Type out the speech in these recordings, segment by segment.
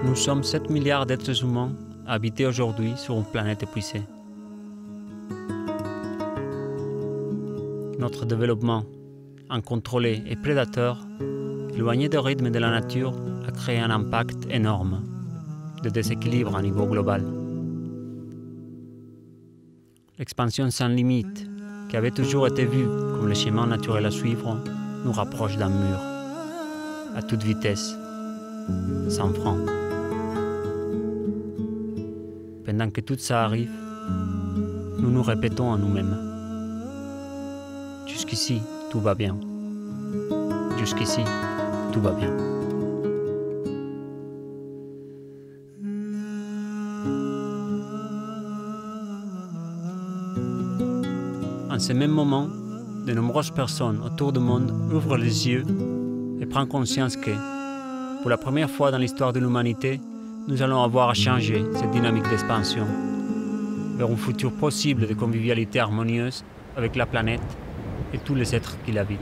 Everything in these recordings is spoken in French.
Nous sommes 7 milliards d'êtres humains à habiter aujourd'hui sur une planète épuisée. Notre développement, incontrôlé et prédateur, éloigné du rythme de la nature, a créé un impact énorme de déséquilibre à niveau global. L'expansion sans limite, qui avait toujours été vue comme le chemin naturel à suivre, nous rapproche d'un mur, à toute vitesse, sans frein. Pendant que tout ça arrive, nous nous répétons à nous-mêmes. Jusqu'ici, tout va bien. Jusqu'ici, tout va bien. En ce même moment, de nombreuses personnes autour du monde ouvrent les yeux et prennent conscience que, pour la première fois dans l'histoire de l'humanité, nous allons avoir à changer cette dynamique d'expansion vers un futur possible de convivialité harmonieuse avec la planète et tous les êtres qui l'habitent.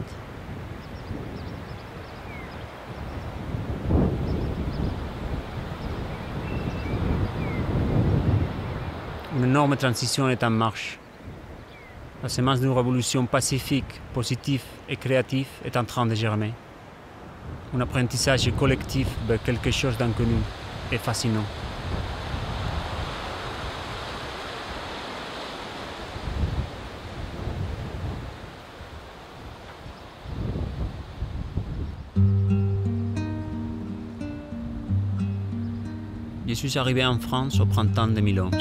Une énorme transition est en marche. La semence d'une révolution pacifique, positive et créative est en train de germer. Un apprentissage collectif vers quelque chose d'inconnu et fascinant. Je suis arrivé en France au printemps 2011.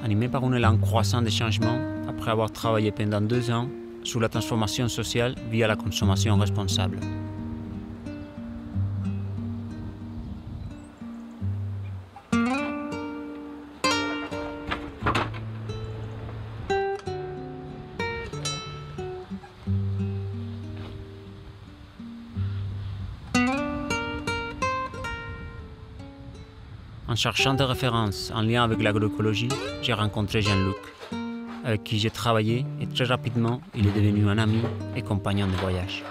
Animé par un élan croissant de changement, après avoir travaillé pendant 2 ans sur la transformation sociale via la consommation responsable. En cherchant des références en lien avec l'agroécologie, j'ai rencontré Jean-Luc, avec qui j'ai travaillé et très rapidement, il est devenu un ami et compagnon de voyage.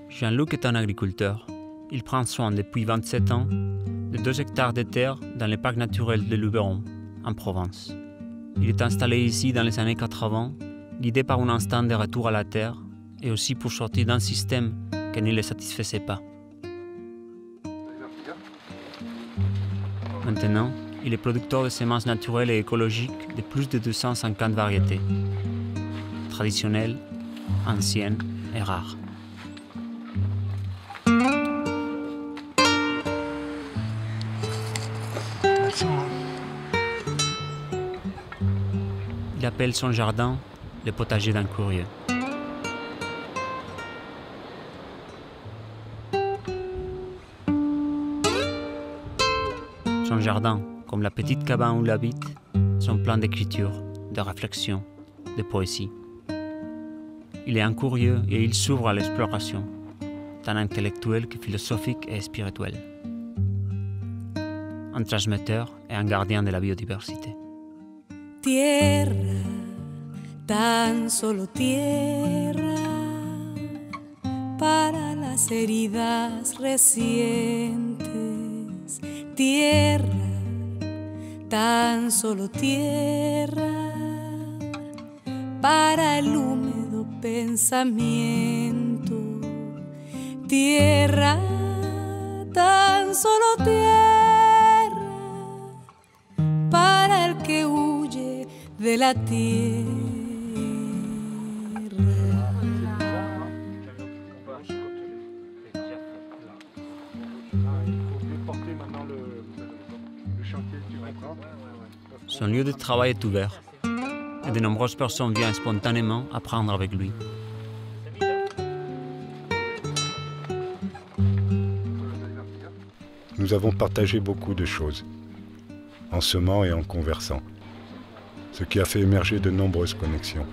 Jean-Luc est un agriculteur. Il prend soin depuis 27 ans de 2 hectares de terre dans le parc naturel de Luberon, en Provence. Il est installé ici dans les années 80, guidé par un instinct de retour à la terre et aussi pour sortir d'un système qui ne le satisfaisait pas. Maintenant, il est producteur de semences naturelles et écologiques de plus de 250 variétés, traditionnelles, anciennes et rares. Il appelle son jardin le potager d'un curieux. Son jardin, comme la petite cabane où il habite, sont pleins d'écriture, de réflexion, de poésie. Il est un curieux et il s'ouvre à l'exploration, tant intellectuelle que philosophique et spirituelle. Un transmetteur et un gardien de la biodiversité. Tierra, tan solo tierra, para las heridas recientes. Tierra, tan solo tierra, para el húmedo pensamiento. Tierra, tan solo tierra, para el que huye de la tierra. Son lieu de travail est ouvert et de nombreuses personnes viennent spontanément apprendre avec lui. Nous avons partagé beaucoup de choses, en semant et en conversant, ce qui a fait émerger de nombreuses connexions.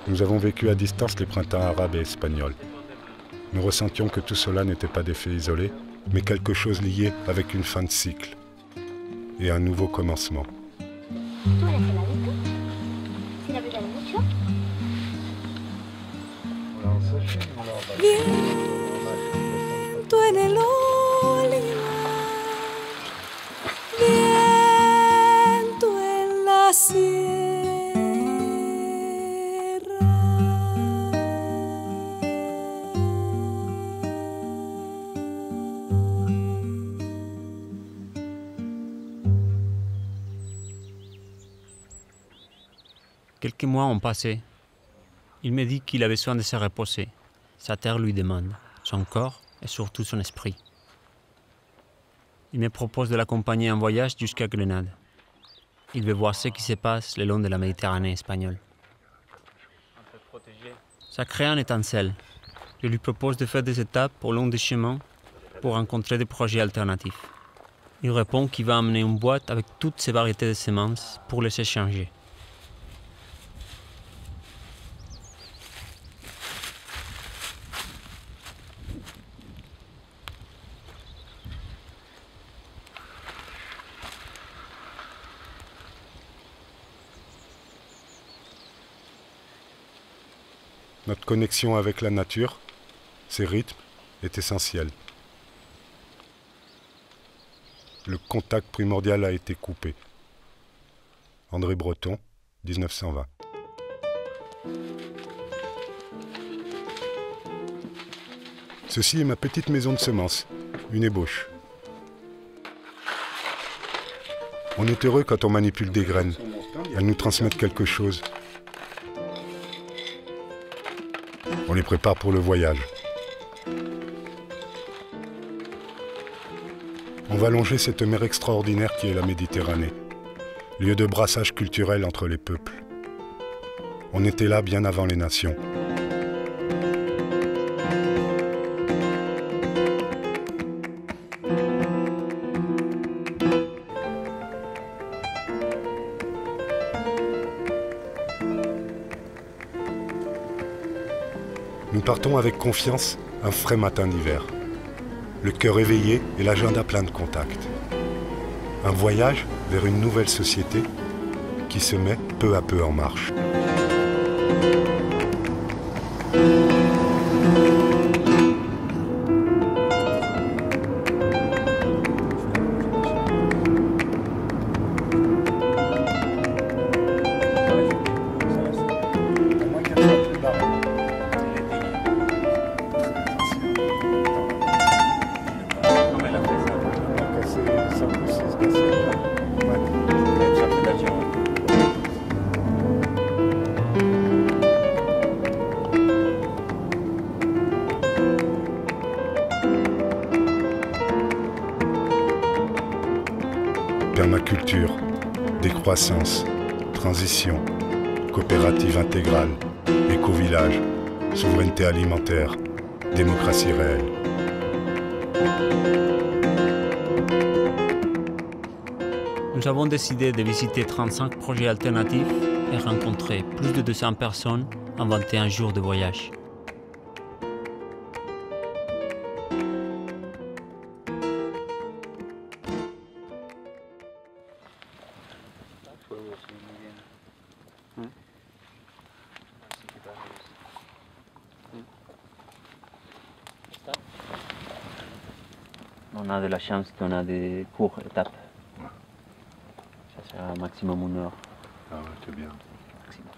Nous avons vécu à distance les printemps arabes et espagnols. Nous ressentions que tout cela n'était pas des faits isolés, mais quelque chose lié avec une fin de cycle et un nouveau commencement. Viento en el olivar, viento en la sierra. Quelques mois ont passé. Il me dit qu'il a besoin de se reposer. Sa terre lui demande, son corps et surtout son esprit. Il me propose de l'accompagner en voyage jusqu'à Grenade. Il veut voir ce qui se passe le long de la Méditerranée espagnole. Ça crée une étincelle. Je lui propose de faire des étapes au long des chemins pour rencontrer des projets alternatifs. Il répond qu'il va amener une boîte avec toutes ces variétés de semences pour les échanger. Notre connexion avec la nature, ses rythmes, est essentielle. Le contact primordial a été coupé. André Breton, 1920. Ceci est ma petite maison de semences, une ébauche. On est heureux quand on manipule des graines. Elles nous transmettent quelque chose. On les prépare pour le voyage. On va longer cette mer extraordinaire qui est la Méditerranée, lieu de brassage culturel entre les peuples. On était là bien avant les nations. Nous partons avec confiance un frais matin d'hiver. Le cœur éveillé et l'agenda plein de contacts. Un voyage vers une nouvelle société qui se met peu à peu en marche. Permaculture, décroissance, transition, coopérative intégrale, éco-village, souveraineté alimentaire, démocratie réelle. Nous avons décidé de visiter 35 projets alternatifs et rencontrer plus de 200 personnes en 21 jours de voyage. On a de la chance qu'on a des courtes étapes. Ça sera maximum 1 heure. Ah ouais, c'est bien. Maximum.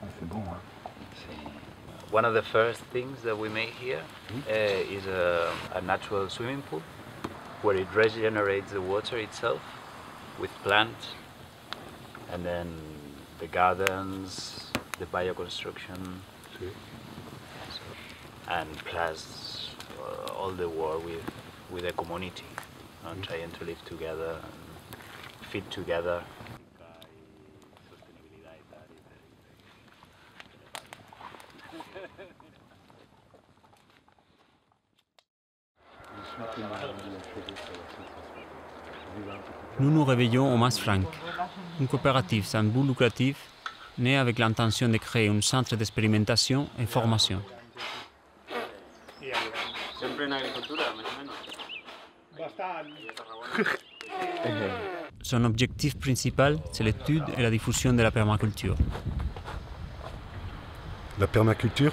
Ah, c'est bon, hein. One of the first things that we made here is a natural swimming pool where it regenerates the water itself with plants, and then the gardens, the bioconstruction, and plus all the work with with a community, trying to live together and fit together. Nous nous réveillons au Mas Frank, une coopérative sans but lucratif née avec l'intention de créer un centre d'expérimentation et formation. Son objectif principal, c'est l'étude et la diffusion de la permaculture. La permaculture,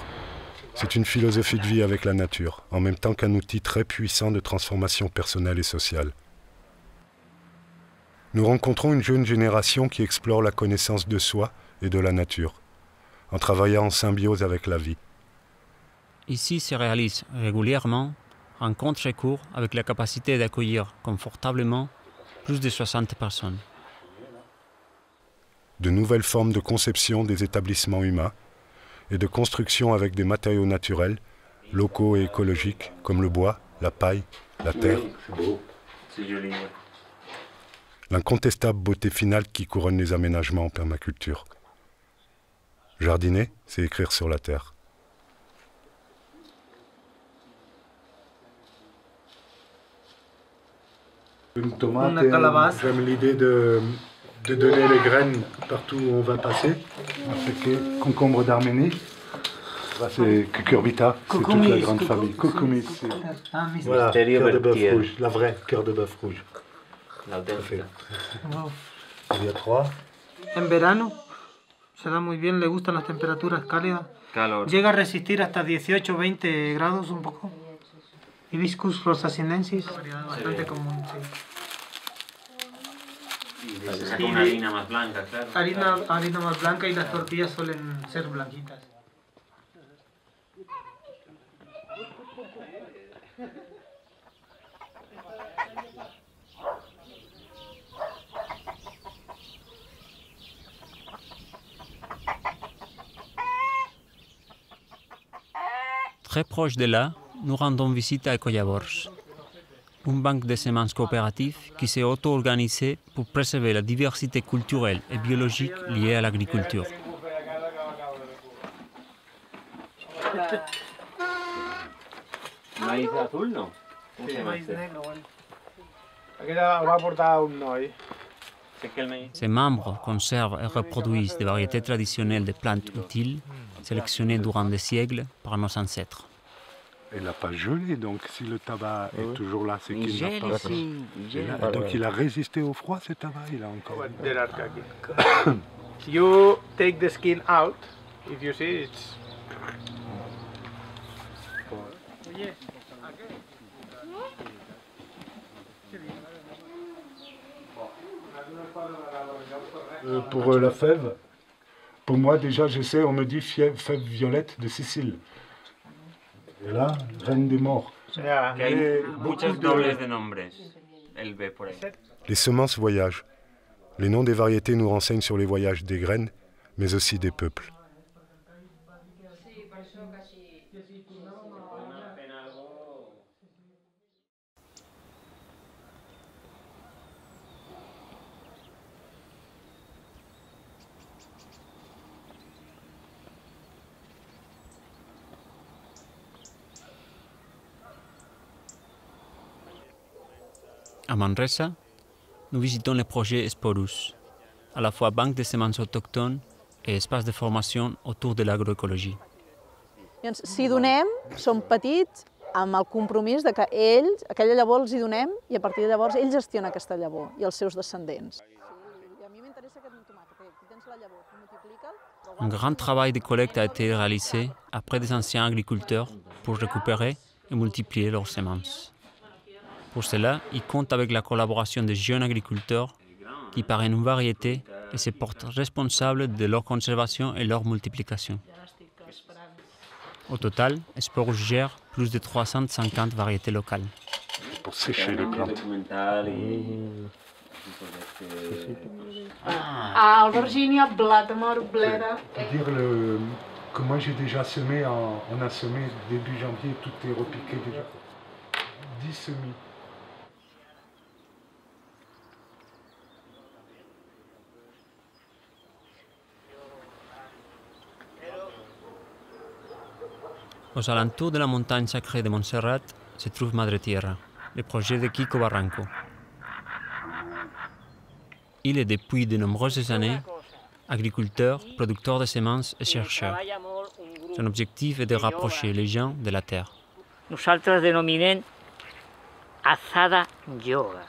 c'est une philosophie de vie avec la nature, en même temps qu'un outil très puissant de transformation personnelle et sociale. Nous rencontrons une jeune génération qui explore la connaissance de soi et de la nature, en travaillant en symbiose avec la vie. Ici se réalisent régulièrement rencontres et cours avec la capacité d'accueillir confortablement plus de 60 personnes. De nouvelles formes de conception des établissements humains et de construction avec des matériaux naturels, locaux et écologiques, comme le bois, la paille, la terre. L'incontestable beauté finale qui couronne les aménagements en permaculture. Jardiner, c'est écrire sur la terre. Une tomate, j'aime l'idée de donner les graines partout où on va passer. C'est concombre d'Arménie. C'est cucurbita, c'est toute la grande famille. Cucumis, voilà, cœur de bœuf rouge, la vraie cœur de bœuf rouge. Il y a 3. En verano se da muy bien, le gustan las temperaturas cálidas. Llega a resistir hasta 18-20 grados un poco. Hibiscus rosacinensis, bastante común, sí. Se saca una harina más blanca, claro. Harina más blanca y las tortillas suelen ser blanquitas. Très proche de là, nous rendons visite à Ecoyabors, une banque de semences coopératives qui s'est auto-organisée pour préserver la diversité culturelle et biologique liée à l'agriculture. Maíz azul, no? ¿Cómo se llama Maíz este? negro, bueno. Aquest va portar un noi. C'est quel maïs? Ces membres conservent et reproduisent des variétés traditionnelles de plantes utiles, sélectionnées durant des siècles par nos ancêtres. Elle n'a pas gelé, donc si le tabac est toujours là, c'est qu'il n'a pas... gel. Donc il a résisté au froid, ce tabac, il a encore... You take the skin out, if you see it's... Pour la fève, pour moi déjà je sais, on me dit fève violette de Sicile. Et là, reine des morts. Yeah. Que hay muchos dobles de nombres. El B por ahí. Les semences voyagent. Les noms des variétés nous renseignent sur les voyages des graines, mais aussi des peuples. À Manresa, nous visitons le projet Sporus, à la fois banque de semences autochtones et espace de formation autour de l'agroécologie. Llavors, si donem, som petits amb el compromís de que ells, aquella llavor els hi donem i a partir de llavors ell gestiona aquesta llavor i els seus descendents. I a mi m'interessa aquest tomàquet, tu tens la llavor, tu multiplica'l... Un grand travail de collecte a été réalisé après des anciens agriculteurs pour récupérer et multiplier leurs semences. Pour cela, ils comptent avec la collaboration de jeunes agriculteurs qui parrainent une variété et se portent responsables de leur conservation et leur multiplication. Au total, Sporus gère plus de 350 variétés locales. Pour sécher les plantes. Albergínia, blat de mort, bleda... Dire que moi j'ai déjà semé, on a semé début janvier, tout est repiqué déjà. 10 semis. Aux alentours de la montagne sacrée de Montserrat se trouve Madre Tierra, le projet de Kiko Barranco. Il est depuis de nombreuses années agriculteur, producteur de semences et chercheur. Son objectif est de rapprocher les gens de la terre. Nosaltres denominem azada yoga,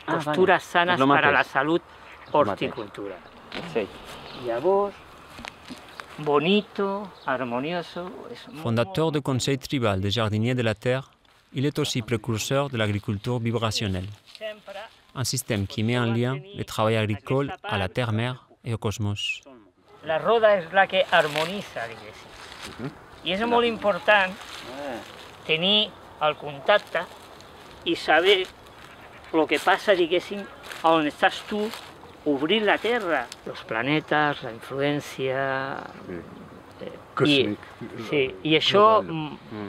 posturas sanas para la salud, horticultura. Llavors, bonito, armonioso. Fondateur du Conseil tribal des jardiniers de la terre, il est aussi précurseur de l'agriculture vibrationnelle, un système qui met en lien le travail agricole à la terre-mère et au cosmos. La roda és la que harmonitza, diguéssim. I és molt important tenir el contacte i saber el que passa, diguéssim, on estàs tu, obrir la Terra, els planetes, la influència... I això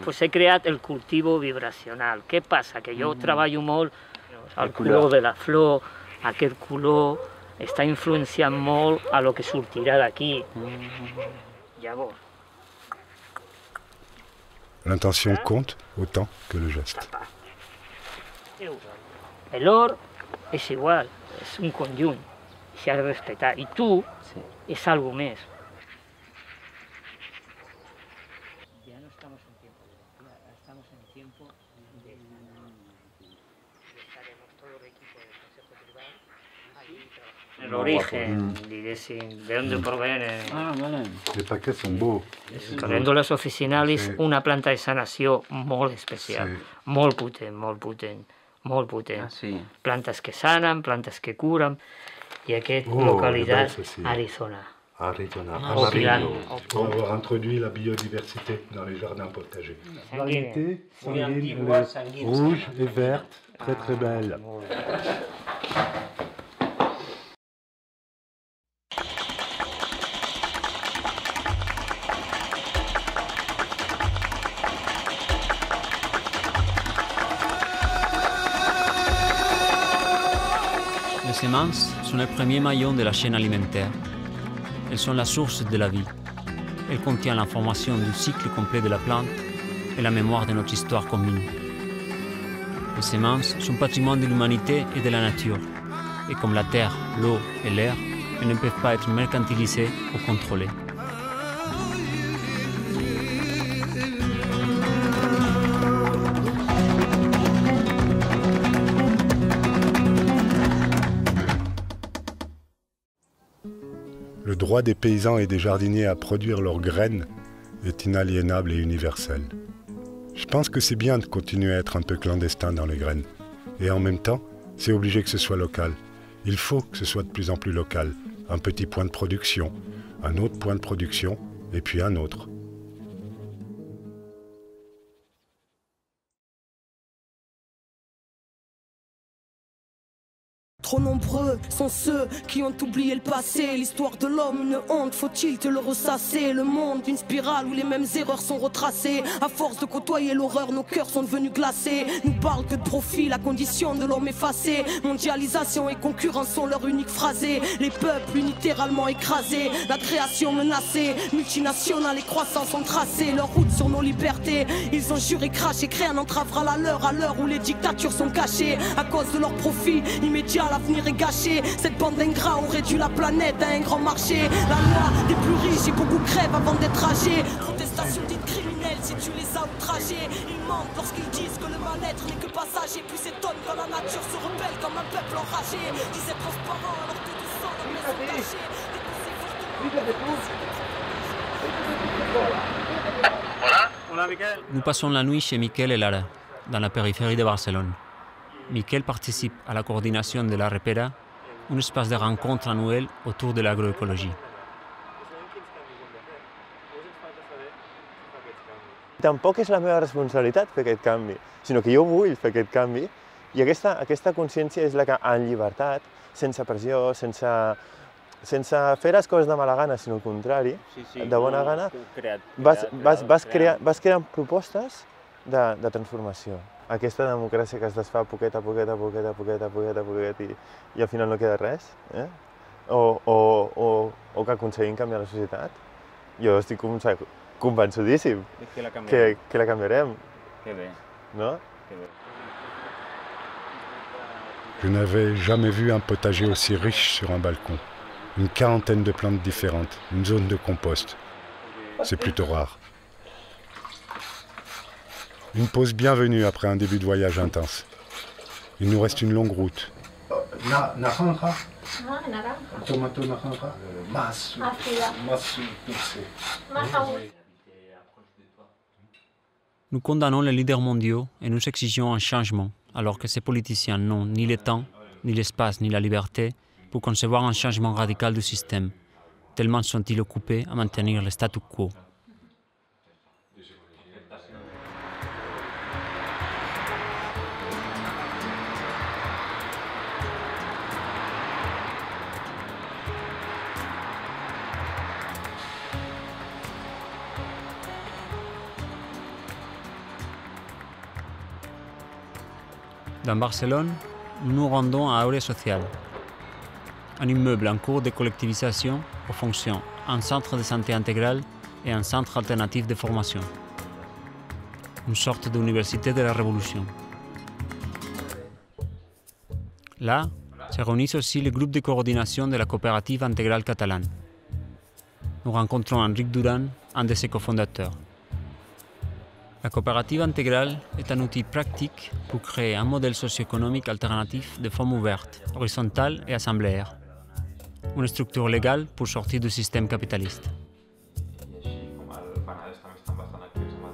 pues, he creat el cultivo vibracional. Què passa? Que jo treballo molt el color de la flor, aquest color està influenciant molt a lo que sortirà d'aquí. Llavors... L'intention compte autant que le geste. L'or és igual, és un conjunt, s'ha de respectar. I tu és algo més. Ja no estamos en tiempo, estamos en tiempo de estaremos todo el equipo del Consejo Tribal ahí trabajando. El origen, diguéssim, de on provenen. Vale. Les paquets sont beaux. Calèndules officinalis, una planta de sanació molt especial, molt potent, molt potent, molt potent. Plantes que sanen, plantes que curen, i aquesta localitat, Arizona. Arizona, Amarillo. Pour avoir introduit la biodiversité dans les jardins potagers. Variété sanguine, rouge et verte, très très belle. Les semences sont les premiers maillons de la chaîne alimentaire. Elles sont la source de la vie. Elles contiennent l'information du cycle complet de la plante et la mémoire de notre histoire commune. Les semences sont patrimoine de l'humanité et de la nature. Et comme la terre, l'eau et l'air, elles ne peuvent pas être mercantilisées ou contrôlées. Le droit des paysans et des jardiniers à produire leurs graines est inaliénable et universel. Je pense que c'est bien de continuer à être un peu clandestin dans les graines. Et en même temps, c'est obligé que ce soit local. Il faut que ce soit de plus en plus local. Un petit point de production, un autre point de production, et puis un autre. Trop nombreux sont ceux qui ont oublié le passé. L'histoire de l'homme, une honte, faut-il te le ressasser? Le monde, une spirale où les mêmes erreurs sont retracées. À force de côtoyer l'horreur, nos cœurs sont devenus glacés. Nous parlent que de profit, la condition de l'homme effacée. Mondialisation et concurrence sont leur unique phrasé. Les peuples littéralement écrasés, la création menacée. Multinationales et croissance ont tracé leur route sur nos libertés. Ils ont juré, craché, créé un entravera la leur à l'heure où les dictatures sont cachées. À cause de leur profit immédiat, l'avenir est gâché. Cette bande d'ingrats ont réduit la planète à un grand marché. La loi des plus riches et beaucoup crèvent avant d'être âgés. Protestation dite criminelle si tu les as outragés. Ils mentent lorsqu'ils disent que le mal-être n'est que passager. Puis s'étonnent quand la nature se rebelle comme un peuple enragé. Disait transparent alors que du sang leur maison cachée. Nous passons la nuit chez Miquel et Lara, dans la périphérie de Barcelone. Miquel participe à la coordination de la Repera, un espace de rencontre annuel autour de l'agroécologie. Tampoc és la meva responsabilitat fer aquest canvi, sinó que jo vull fer aquest canvi i aquesta consciència és la que en llibertat, sense pressió, sense fer les coses de mala gana, sinó al contrari, de bona gana, vas creant propostes de transformació. Aquesta democràcia que es desfà poquet a poquet i al final no queda res, o que aconseguim canviar la societat. Jo estic convençudíssim que la canviarem. Que bé. No? Que bé. Je n'avais jamais vu un potager aussi riche sur un balcon. Une quarantaine de plantes différentes, une zone de compost. C'est plutôt rare. Une pause bienvenue après un début de voyage intense. Il nous reste une longue route. Naranja. Tomato naranja. Más dulce. Nous condamnons les leaders mondiaux et nous exigeons un changement, alors que ces politiciens n'ont ni le temps, ni l'espace, ni la liberté pour concevoir un changement radical du système, tellement sont-ils occupés à maintenir le statu quo. Dans Barcelone, nous nous rendons à Aurea Social, un immeuble en cours de collectivisation aux fonctions un centre de santé intégral et un centre alternatif de formation. Une sorte d'université de la Révolution. Là, se réunissent aussi les groupes de coordination de la coopérative intégrale catalane. Nous rencontrons Enric Duran, un de ses cofondateurs. La coopérative intégrale est un outil pratique pour créer un modèle socio-économique alternatif de forme ouverte, horizontale et assembléaire. Une structure légale pour sortir du système capitaliste.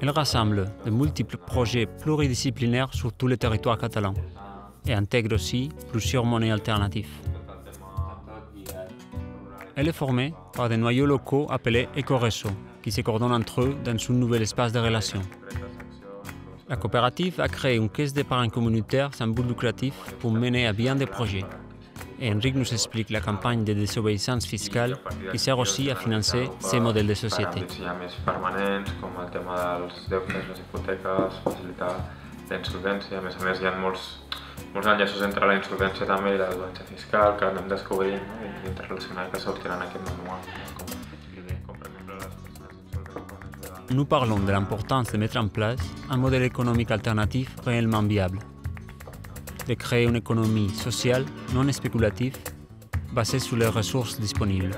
Elle rassemble de multiples projets pluridisciplinaires sur tous les territoires catalans et intègre aussi plusieurs monnaies alternatives. Elle est formée par des noyaux locaux appelés éco-réseaux, qui se coordonnent entre eux dans un nouvel espace de relations. La coopérative a créé une caisse d'épargne communautaire sans but lucratif pour mener à bien des projets. Et Enric nous explique la campagne de désobéissance fiscale qui sert aussi à financer ces modèles de société. més permanents, com el tema dels deutes, les hipoteques, facilitar la insolvència. A més, hi ha molts enllaços entre la insolvència també i la desobediència fiscal que anem descobrint, no? I interrelacionant que sortiran en aquest manual. Nous parlons de l'importance de mettre en place un modèle économique alternatif réellement viable, de créer une économie sociale non spéculative basée sur les ressources disponibles.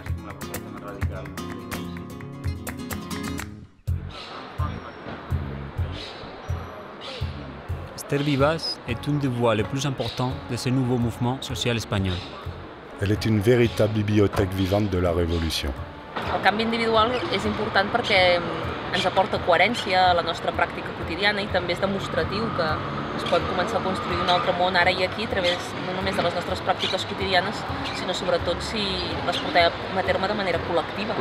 Esther Vivas est une des voix les plus importantes de ce nouveau mouvement social espagnol. Elle est une véritable bibliothèque vivante de la Révolution. El canvi individual és important perquè ens aporta coherència a la nostra pràctica quotidiana i també és demostratiu que es pot començar a construir un altre món ara i aquí a través no només de les nostres pràctiques quotidianes, sinó sobretot si les portem a terme de manera col·lectiva,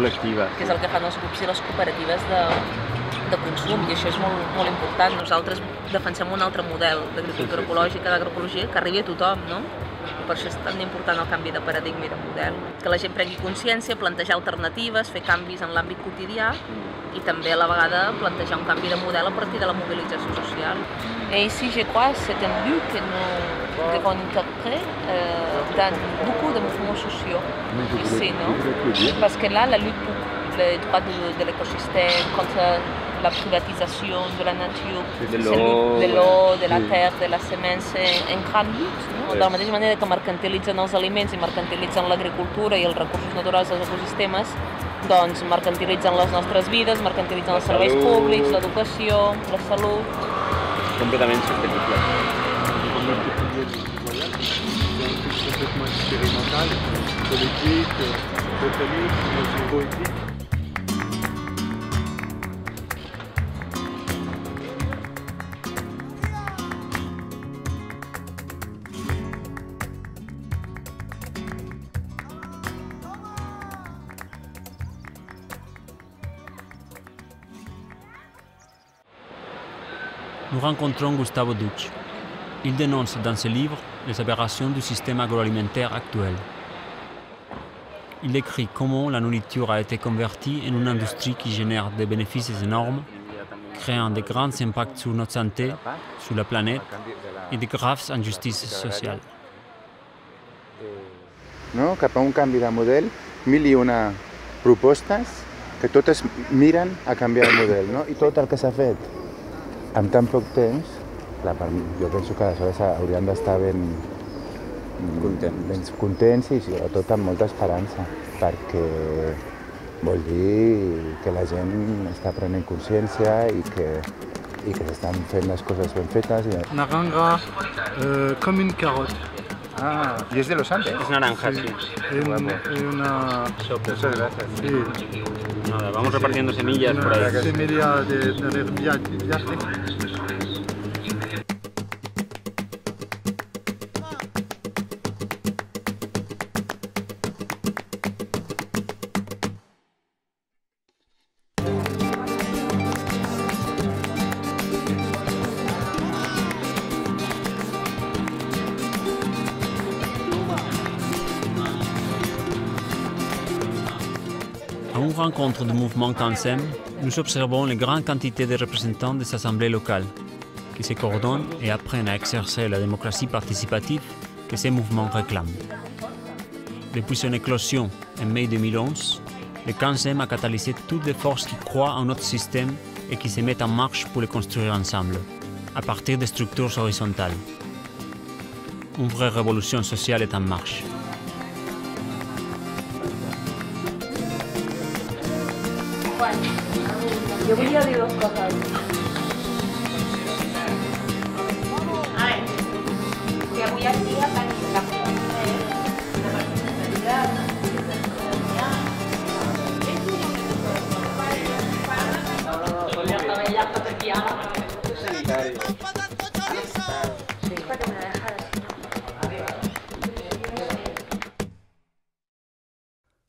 que és el que fan els grups i les cooperatives de consum, i això és molt important. Nosaltres defensem un altre model d'agricultura ecològica, d'agroecologia, que arribi a tothom, no? I per això és tan important el canvi de paradigma i de model. Que la gent prengui consciència, plantejar alternatives, fer canvis en l'àmbit quotidià i també a la vegada plantejar un canvi de model a partir de la mobilització social. Et ici, je crois, c'est un but que nous devons intégrer dans beaucoup de mouvements sociaux ici, non? Parce que là, la lutte pour les droits de l'écosystème, contre la privatisation de la nature, de l'eau, de la terre, de la semence, en gran lutte. No? De la mateixa manera que mercantilitzen els aliments i mercantilitzen l'agricultura i els recursos naturals dels ecosistemes, doncs mercantilitzen les nostres vides, mercantilitzen els serveis públics, l'educació, la salut. Completament sostenible. Complètement expérimental, politique, botanique, poétique. Nous rencontrons Gustavo Duch. Il dénonce dans ses livres les aberrations du système agroalimentaire actuel. Il décrit comment la nourriture a été convertie en une industrie qui génère des bénéfices énormes, créant de grands impacts sur notre santé, sur la planète et de graves injustices sociales. No? Cap a un canvi de model, 1001 propostes que totes miren a canviar el model, no? I tot el que s'ha fet en tan poc temps, jo penso que aleshores haurien d'estar ben contents i sobretot amb molta esperança, perquè vol dir que la gent està prenent consciència i que s'estan fent les coses ben fetes. Naranja, comme une carotte. Ah, y es de los Andes. Es naranja, sí. Una sopa. Sí. Nada, vamos repartiendo semillas por ahí. Semilla de viaje. À une rencontre du mouvement CANSEM, nous observons les grandes quantités de représentants des assemblées locales qui se coordonnent et apprennent à exercer la démocratie participative que ces mouvements réclament. Depuis son éclosion en mai 2011, le CANSEM a catalysé toutes les forces qui croient en notre système et qui se mettent en marche pour le construire ensemble, à partir de structures horizontales. Une vraie révolution sociale est en marche. Jo volia dir dues coses. A veure, que avui en dia tenim la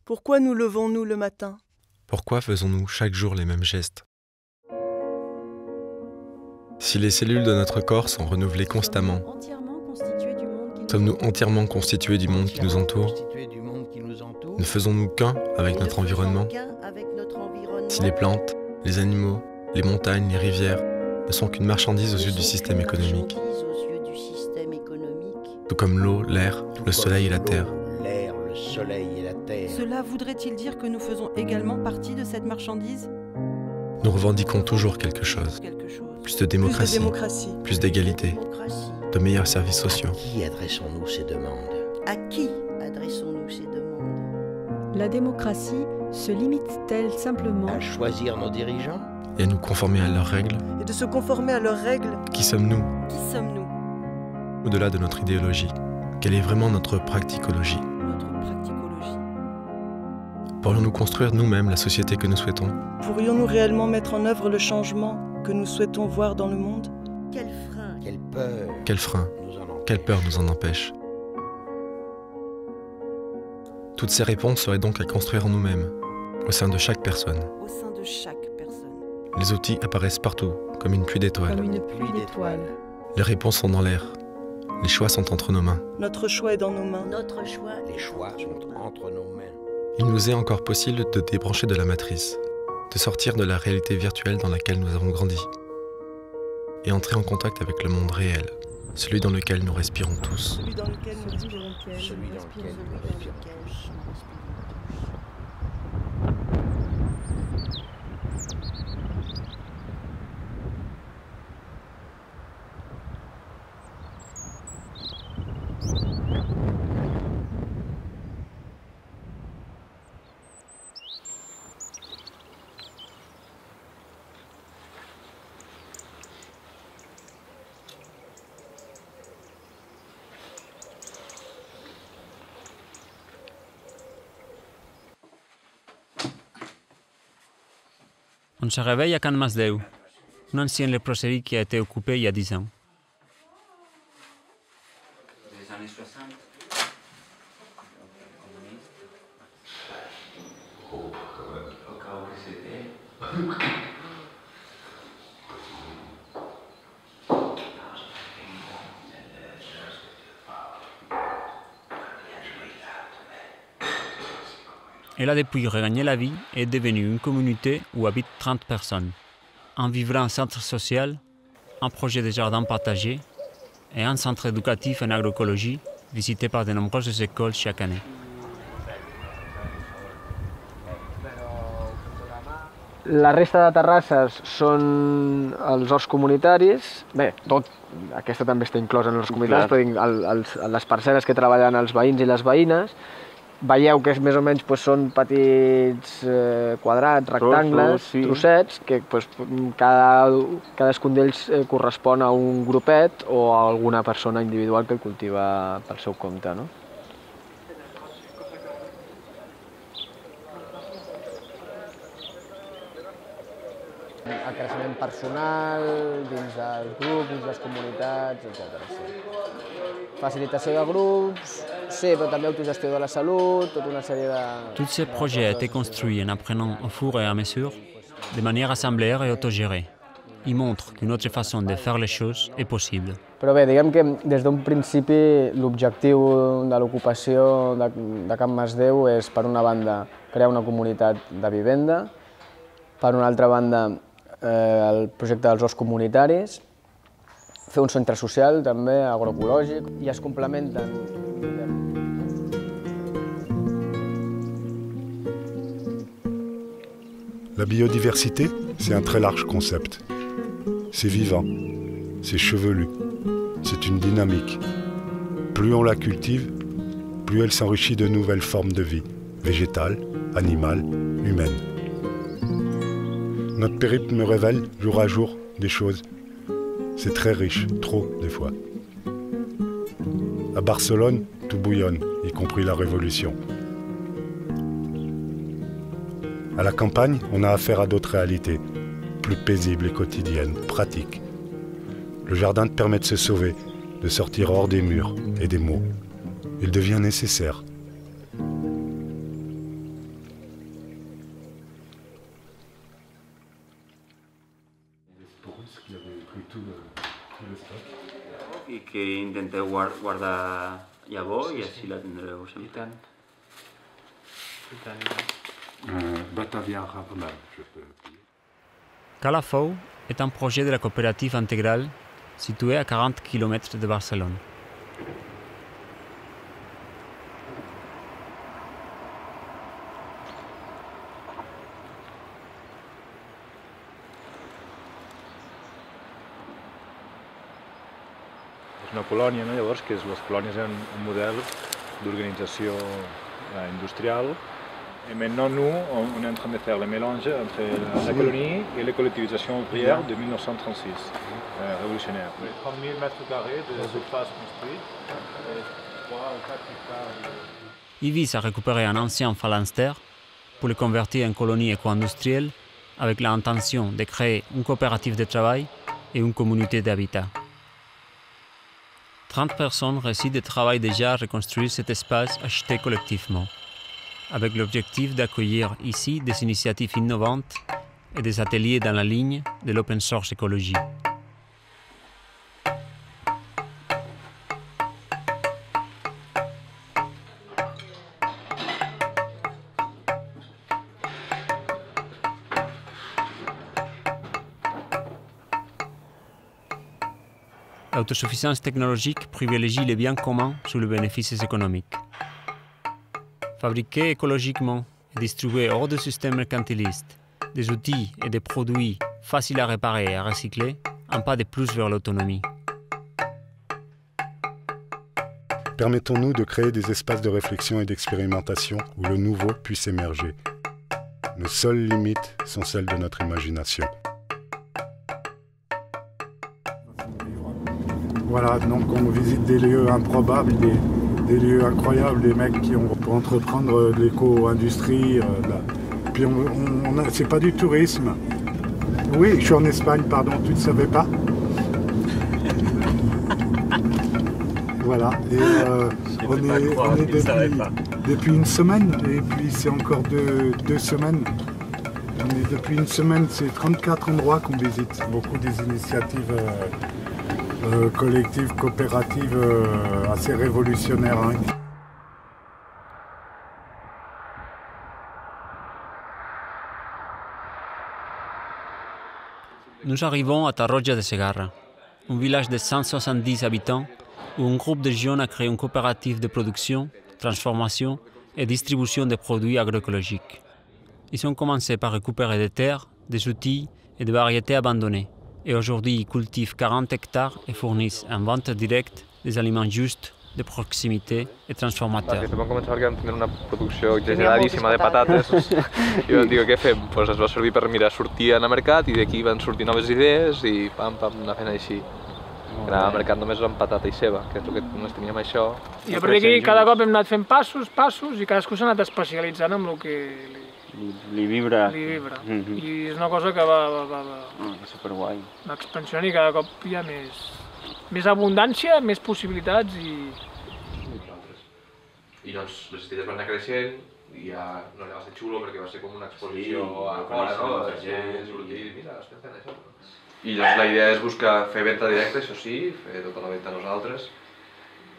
Pourquoi nous levons-nous le matin ? Pourquoi faisons-nous chaque jour les mêmes gestes ? Si les cellules de notre corps sont renouvelées constamment, sommes-nous entièrement constitués du monde qui nous entoure ? Ne faisons-nous qu'un avec notre environnement ? Si les plantes, les animaux, les montagnes, les rivières ne sont qu'une marchandise aux yeux du système économique, tout comme l'eau, l'air, le soleil et la terre. Cela voudrait-il dire que nous faisons également partie de cette marchandise ? Nous revendiquons toujours quelque chose. Plus de démocratie, plus d'égalité, de meilleurs services sociaux. À qui adressons-nous ces demandes ? À qui adressons-nous ces demandes ? La démocratie se limite-t-elle simplement à choisir nos dirigeants ? Et à nous conformer à leurs règles ? Et de se conformer à leurs règles ? Qui sommes-nous ? Qui sommes-nous ? Au-delà de notre idéologie, quelle est vraiment notre practicologie ? Pourrions-nous construire nous-mêmes la société que nous souhaitons ? Pourrions-nous réellement mettre en œuvre le changement que nous souhaitons voir dans le monde ? Quel frein ? Quelle peur ? Quel frein ? Quelle peur nous en empêche ? Toutes ces réponses seraient donc à construire en nous-mêmes, au sein de chaque personne. Au sein de chaque personne. Les outils apparaissent partout, comme une pluie d'étoiles. Comme une pluie d'étoiles. Les réponses sont dans l'air. Les choix sont entre nos mains. Notre choix est dans nos mains. Notre choix, les choix sont entre nos mains. Il nous est encore possible de débrancher de la matrice, de sortir de la réalité virtuelle dans laquelle nous avons grandi, et entrer en contact avec le monde réel, celui dans lequel nous respirons tous. Celui dans lequel nous respirons tous. On se réveille à Can Masdeu, un ancien léproserie qui a été occupé il y a 10 ans. Les années 60. Au cas où c'était. Elle a depuis regagné la vie et est devenue une communauté où habitent 30 personnes. En vivant un centre social, un projet de jardin partagé et un centre éducatif en agroécologie visité par de nombreuses écoles chaque année. La resta de terrasses són els horts comunitaris. Bé, aquesta també està inclosa en els comunitaris, però les parcel·les que treballen els veïns i les veïnes. Veieu que més o menys són petits quadrats, rectangles, trossets, que cadascun d'ells correspon a un grupet o a alguna persona individual que el cultiva pel seu compte, no? El creixement personal, dins del grup, dins les comunitats, etc. Facilitació de grups, sí, però també autogestió de la salut, tota una sèrie de... Tous ces projets ont été construits en apprenant au fur et à mesure, de manière assemblaire et autogérée. Ils montrent qu'une autre façon de faire les choses est possible. Però bé, diguem que des d'un principi l'objectiu de l'ocupació de Can Masdeu és, per una banda, crear una comunitat de vivenda, per una altra banda, el projecte dels horts comunitaris, fer un centre social també, agroecològic, i es complementen. La biodiversité, c'est un très large concept. C'est vivant, c'est chevelu, c'est une dynamique. Plus on la cultive, plus elle s'enrichit de nouvelles formes de vie, végétale, animale, humaine. Notre périple me révèle, jour à jour, des choses. C'est très riche, trop des fois. À Barcelone, tout bouillonne, y compris la Révolution. À la campagne, on a affaire à d'autres réalités, plus paisibles et quotidiennes, pratiques. Le jardin te permet de se sauver, de sortir hors des murs et des mots. Il devient nécessaire. I que intenteu guardar llavor i així la tindreu sempre. Calafou est un projet de la coopérative intégrale situé à 40 km de Barcelone. Una colònia, no? Llavors, que les colònies eren un model d'organització industrial. Et maintenant, nous, on est en train de faire le mélange entre la colonie et la collectivisation ouvrière de 1936, révolutionnaire. 30 000 mètres carrés de surface construite, 3 ou 4 hectares. Il vise à récupérer un ancien phalanstère pour le convertir en colonie éco-industrielle avec l'intention de créer une coopérative de travail et une communauté d'habitat. 30 personnes résident et travaillent déjà à reconstruire cet espace acheté collectivement, avec l'objectif d'accueillir ici des initiatives innovantes et des ateliers dans la ligne de l'open source écologie. L'autosuffisance technologique privilégie les biens communs sur les bénéfices économiques. Fabriquer écologiquement et distribuer hors du système mercantiliste des outils et des produits faciles à réparer et à recycler, un pas de plus vers l'autonomie. Permettons-nous de créer des espaces de réflexion et d'expérimentation où le nouveau puisse émerger. Nos seules limites sont celles de notre imagination. Voilà, donc on visite des lieux improbables, des lieux incroyables, des mecs qui ont pour entreprendre de l'éco-industrie. Puis c'est pas du tourisme. Oui, je suis en Espagne, pardon, tu ne savais pas? Voilà, et on est depuis une semaine, et puis c'est encore deux semaines. On est depuis une semaine, c'est 34 endroits qu'on visite, beaucoup des initiatives collectives, coopératives assez révolutionnaires. Hein. Nous arrivons à Tarroja de Segarra, un village de 170 habitants où un groupe de jeunes a créé une coopérative de production, transformation et distribution de produits agroécologiques. Ils ont commencé par récupérer des terres des outils et des variétés abandonnées. Et aujourd'hui, ils cultivent 40 hectares et fournissent en vente directe des aliments justes, de proximitat i transformateurs. Vam començar perquè vam tenir una producció exageradíssima de patates i vam dir què fem? Pues es va servir per mirar, sortir al mercat i d'aquí van sortir noves idees i pam, anar fent així. Anar al mercat només amb patata i ceba, que és el que només teníem això. I a partir d'aquí cada cop hem anat fent passos i cadascú s'ha anat especialitzant en el que li vibra. I és una cosa que va superguai. Expansionant i cada cop hi ha més abundància, més possibilitats i... I doncs les estrelles van anar creixent i ja no va ser xulo perquè va ser com una exposició a fora, no? La gent sortir, mira, estem fent això. I doncs la idea és fer venda directa, això sí, fer tota la venda nosaltres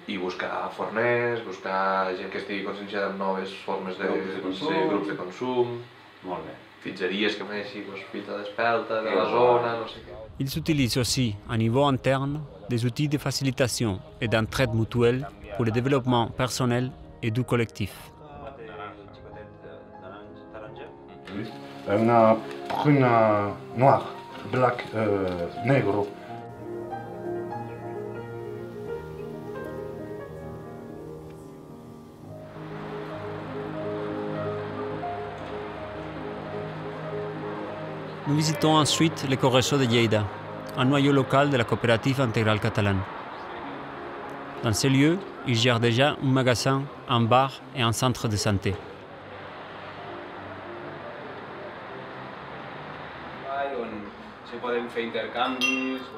i buscar forners, buscar gent que estigui conscienciada en noves formes de grups de consum. Molt bé. Pizzeries que fan així, pizza d'espelta, de la zona, no sé què. Ils utilisent aussi, à niveau interne, des outils de facilitation et d'entraide mutuelle pour le développement personnel et du collectif. Una prune noire, black, negro. Nous visitons ensuite le Correçó de Lleida, un noyau local de la coopérative intégrale catalane. Dans ce lieu, ils gèrent déjà un magasin, un bar et un centre de santé.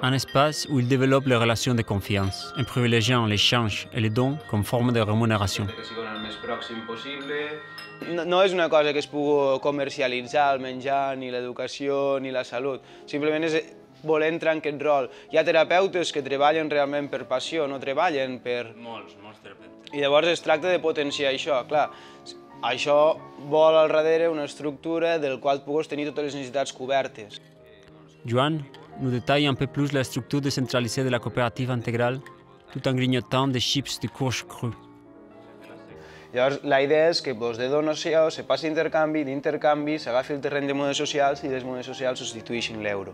Un espace où ils développent les relations de confiance, en privilégiant l'échange et les dons comme forme de rémunération. No és una cosa que es pugui comercialitzar, el menjar, ni l'educació, ni la salut. Simplement és voler entrar en aquest rol. Hi ha terapeutes que treballen realment per passió, no treballen per... Molts terapeutes. I llavors es tracta de potenciar això. Clar, això vol al darrere una estructura del qual puguis tenir totes les necessitats cobertes. Joan nous détaille un peu plus la structure décentralisée de la coopérative intégrale, tout en grignotant des chips de courge crue. Llavors, la idea és que de donació se passi intercanvi, d'intercanvi s'agafi el terreny de monedes socials i les monedes socials substitueixin l'euro.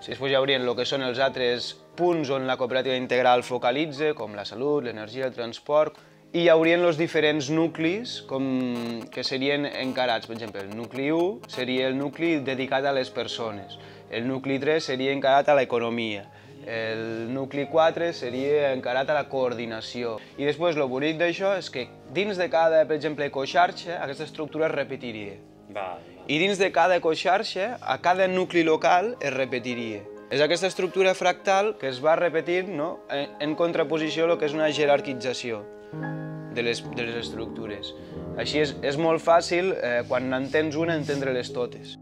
Després hi haurien el que són els altres punts on la cooperativa integral focalitza, com la salut, l'energia, el transport, i hi haurien els diferents nuclis que serien encarats. Per exemple, el nucli 1 seria el nucli dedicat a les persones, el nucli 3 seria encarat a l'economia, el nucli 4 seria encarat a la coordinació. I després el bonic d'això és que dins de cada, per exemple, ecoxarxa, aquesta estructura es repetiria. I dins de cada ecoxarxa, a cada nucli local es repetiria. És aquesta estructura fractal que es va repetint en contraposició a el que és una jerarquització de les estructures. Així és molt fàcil, quan n'entens una, entendre-les totes.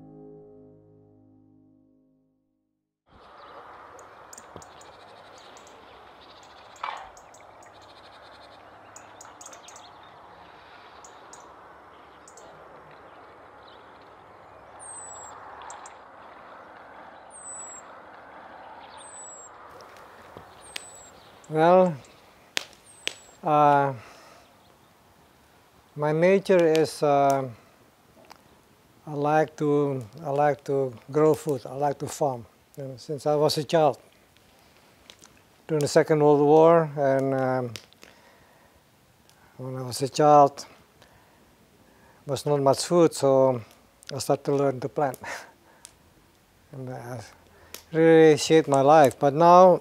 Well, my nature is I like to grow food. I like to farm since I was a child. During the Second World War, and when I was a child, there was not much food, so I started to learn to plant. And I really shaped my life. But now.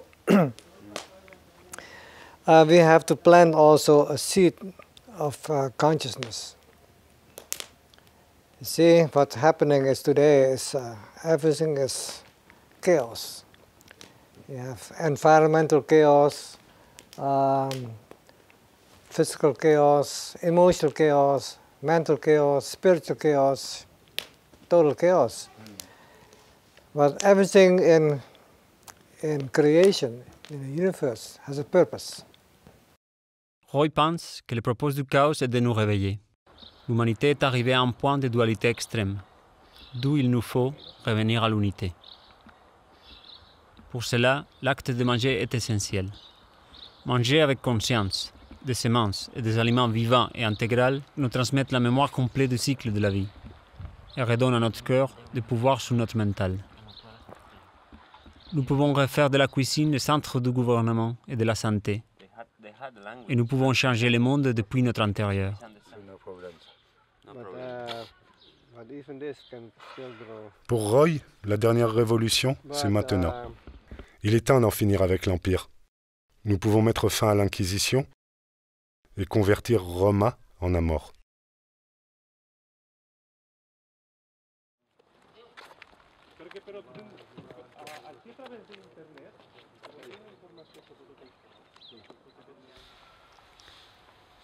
We have to plant also a seed of consciousness. You see, what's happening is today is everything is chaos. You have environmental chaos, physical chaos, emotional chaos, mental chaos, spiritual chaos, total chaos. But everything in creation, in the universe, has a purpose. Roy pense que le propos du chaos est de nous réveiller. L'humanité est arrivée à un point de dualité extrême, d'où il nous faut revenir à l'unité. Pour cela, l'acte de manger est essentiel. Manger avec conscience, des semences et des aliments vivants et intégrales nous transmettent la mémoire complète du cycle de la vie. et redonne à notre cœur du pouvoir sur notre mental. Nous pouvons refaire de la cuisine le centre du gouvernement et de la santé. Et nous pouvons changer le monde depuis notre intérieur. Pour Roy, la dernière révolution, c'est maintenant. Il est temps d'en finir avec l'Empire. Nous pouvons mettre fin à l'Inquisition et convertir Roma en Amor.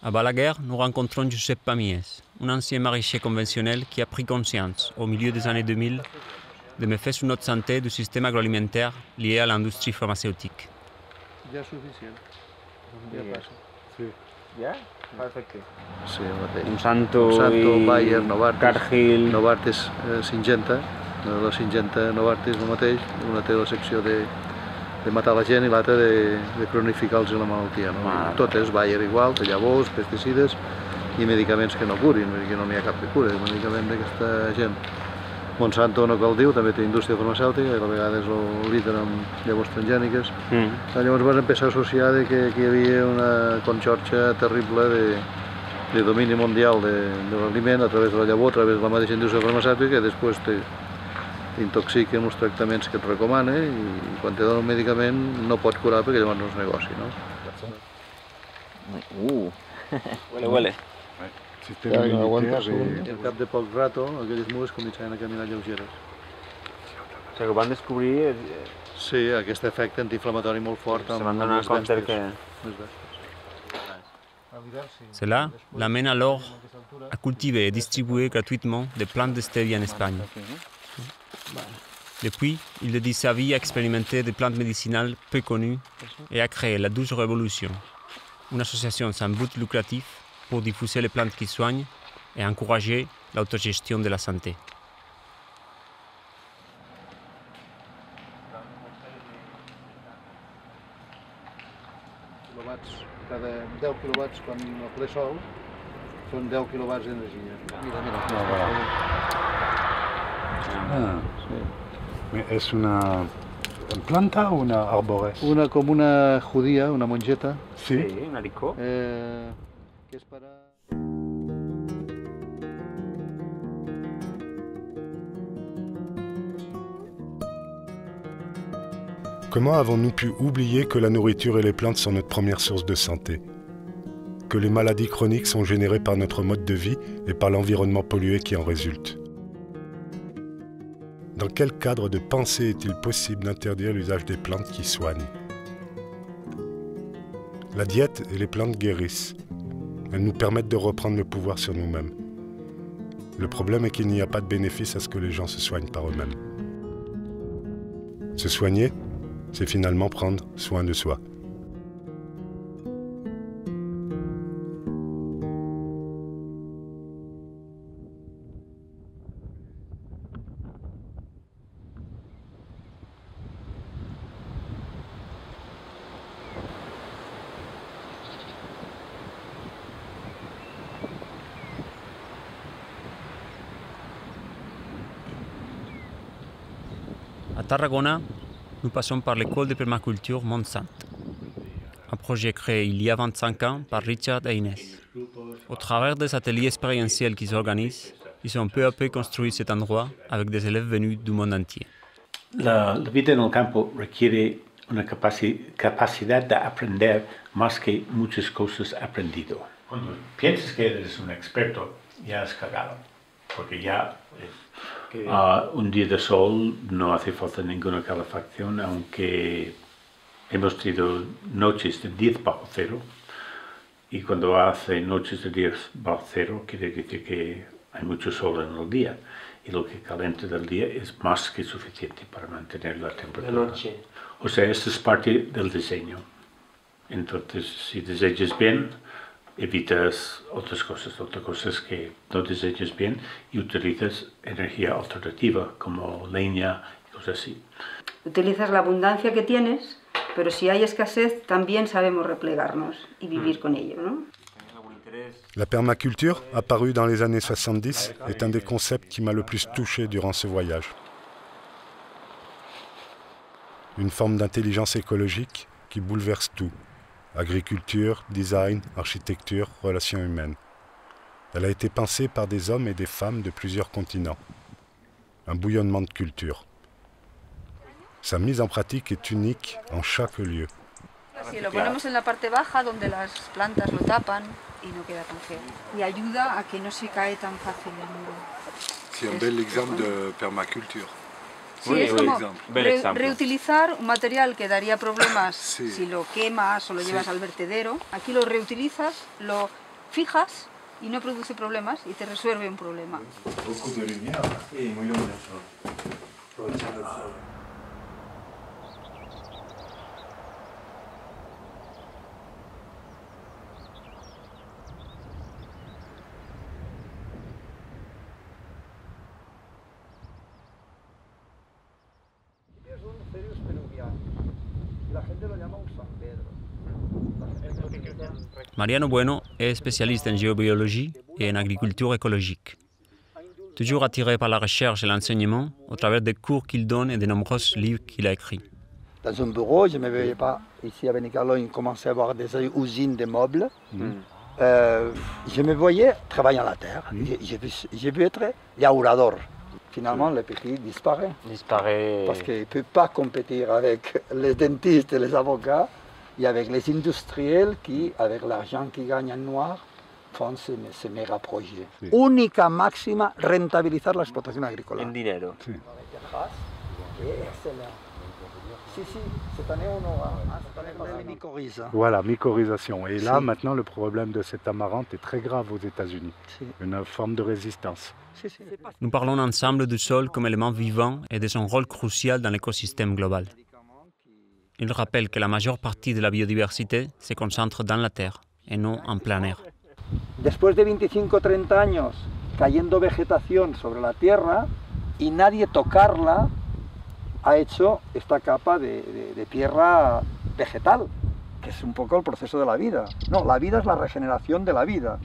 À Balaguer, nous rencontrons Giuseppe Mies, un ancien maraîcher conventionnel qui a pris conscience, au milieu des années 2000, des méfaits sur notre santé du système agroalimentaire lié à l'industrie pharmaceutique. Ja és suficient. Ja passa. Sí. Ja? Perfecte. Sí, el mateix. Monsanto Bayer, Novartis. Cargill. Novartis, Syngenta. La Syngenta Novartis el mateix. Una té la secció de matar la gent i l'altra de cronificar-los la malaltia. No? Totes, Bayer igual, de llavors, pesticides i medicaments que no curin, perquè no n'hi ha cap que cura, el medicament d'aquesta gent. Monsanto no cal dir, també té indústria farmacèutica, i a la vegada és el líder amb llavors transgèniques. Llavors van empezar a associar que hi havia una conxorxa terrible de domini mundial de l'aliment a través de la llavor, a través de la mateixa indústria farmacèutica, i després t'intoxiquen els tractaments que et recomana i quan te donen un medicament no pot curar perquè llavors no és negoci, no? Huele. I al cap de poc rato aquelles mules començaven a caminar lleugeres. O sigui, ho van descobrir... Sí, aquest efecte antiinflamatori molt fort. Se van donar compte que... Cela l'amène alors à cultiver et distribuer gratuitement des plantes de stevia en Espagne. Depuis, il dédie sa vie à expérimenter des plantes médicinales peu connues et à créer la Douce Révolution, une association sans but lucratif pour diffuser les plantes qui soignent et encourager l'autogestion de la santé. Cada 10 quilowatts quan a ple sol són 10 quilowatts d'energia. ¿Es una planta o una arborés? Com una judía, una monjeta. Sí. un haricó. Que és para... Comment avons-nous pu oublier que la nourriture et les plantes sont notre première source de santé? Que les maladies chroniques sont générées par notre mode de vie et par l'environnement pollué qui en résulte? Dans quel cadre de pensée est-il possible d'interdire l'usage des plantes qui soignent? La diète et les plantes guérissent. Elles nous permettent de reprendre le pouvoir sur nous-mêmes. Le problème est qu'il n'y a pas de bénéfice à ce que les gens se soignent par eux-mêmes. Se soigner, c'est finalement prendre soin de soi. À Tarragona, nous passons par l'école de permaculture Montsant, un projet créé il y a 25 ans par Richard et Inès. Au travers des ateliers expérientiels qu'ils organisent, ils ont peu à peu construit cet endroit avec des élèves venus du monde entier. La vida en el campo requiere una capacidad de aprender más que muchas cosas aprendido. Cuando piensas que eres un experto, ya has cagado, porque ya un día de sol no hace falta ninguna calefacción, aunque hemos tenido noches de 10 bajo cero, y cuando hace noches de 10 bajo cero quiere decir que hay mucho sol en el día, y lo que calienta del día es más que suficiente para mantener la temperatura. De noche. O sea, esto es parte del diseño. Entonces, si diseñas bien, evitas otras cosas que no diseñas bien y utilizas energía alternativa como leña y cosas así. Utilizas la abundancia que tienes, pero si hay escasez también sabemos replegarnos y vivir con ello, ¿no? La permaculture, apparue dans les années 70, est un des concepts qui m'a le plus touché durant ce voyage. Une forme d'intelligence écologique qui bouleverse tout. Agriculture, design, architecture, relations humaines. Elle a été pensée par des hommes et des femmes de plusieurs continents. Un bouillonnement de culture. Sa mise en pratique est unique en chaque lieu. Si lo ponemos en la parte baja donde las plantas lo tapan y no queda tan feo. Y ayuda a que no se cae tan fácil el muro. C'est un bel exemple de permaculture. Sí, es como reutilizar un material que daría problemas si lo quemas o lo llevas al vertedero. Aquí lo reutilizas, lo fijas y no produce problemas y te resuelve un problema. Beaucoup de lumière. Sí, muy luminoso. Aprovechando el sol. Mariano Bueno est spécialiste en géobiologie et en agriculture écologique. Toujours attiré par la recherche et l'enseignement, au travers des cours qu'il donne et de nombreux livres qu'il a écrits. Dans un bureau, je ne me voyais pas ici à Benicarló, il commençait à avoir des usines de meubles. Je me voyais travailler la terre. J'ai vu être llaurador. Finalement, le pays disparaît. Parce qu'il ne peut pas compétir avec les dentistes et les avocats et avec les industriels qui, avec l'argent qu'ils gagnent en noir, font ces méga projets. Única máxima, rentabilizar la explotación agrícola. En dinero. Sí. Cette année, on aura la mycorhiza. Voilà, mycorhisation. Et là, maintenant, le problème de cette amarante est très grave aux États-Unis. Une forme de résistance. Nous parlons ensemble du sol comme élément vivant et de son rôle crucial dans l'écosystème global. Il rappelle que la majeure partie de la biodiversité se concentre dans la terre et non en plein air. Después de 25-30 años cayendo vegetación sobre la tierra y nadie tocarla, ha hecho esta capa de tierra vegetal, que es un poco el proceso de la vida. No, la vida es la regeneración de la vida.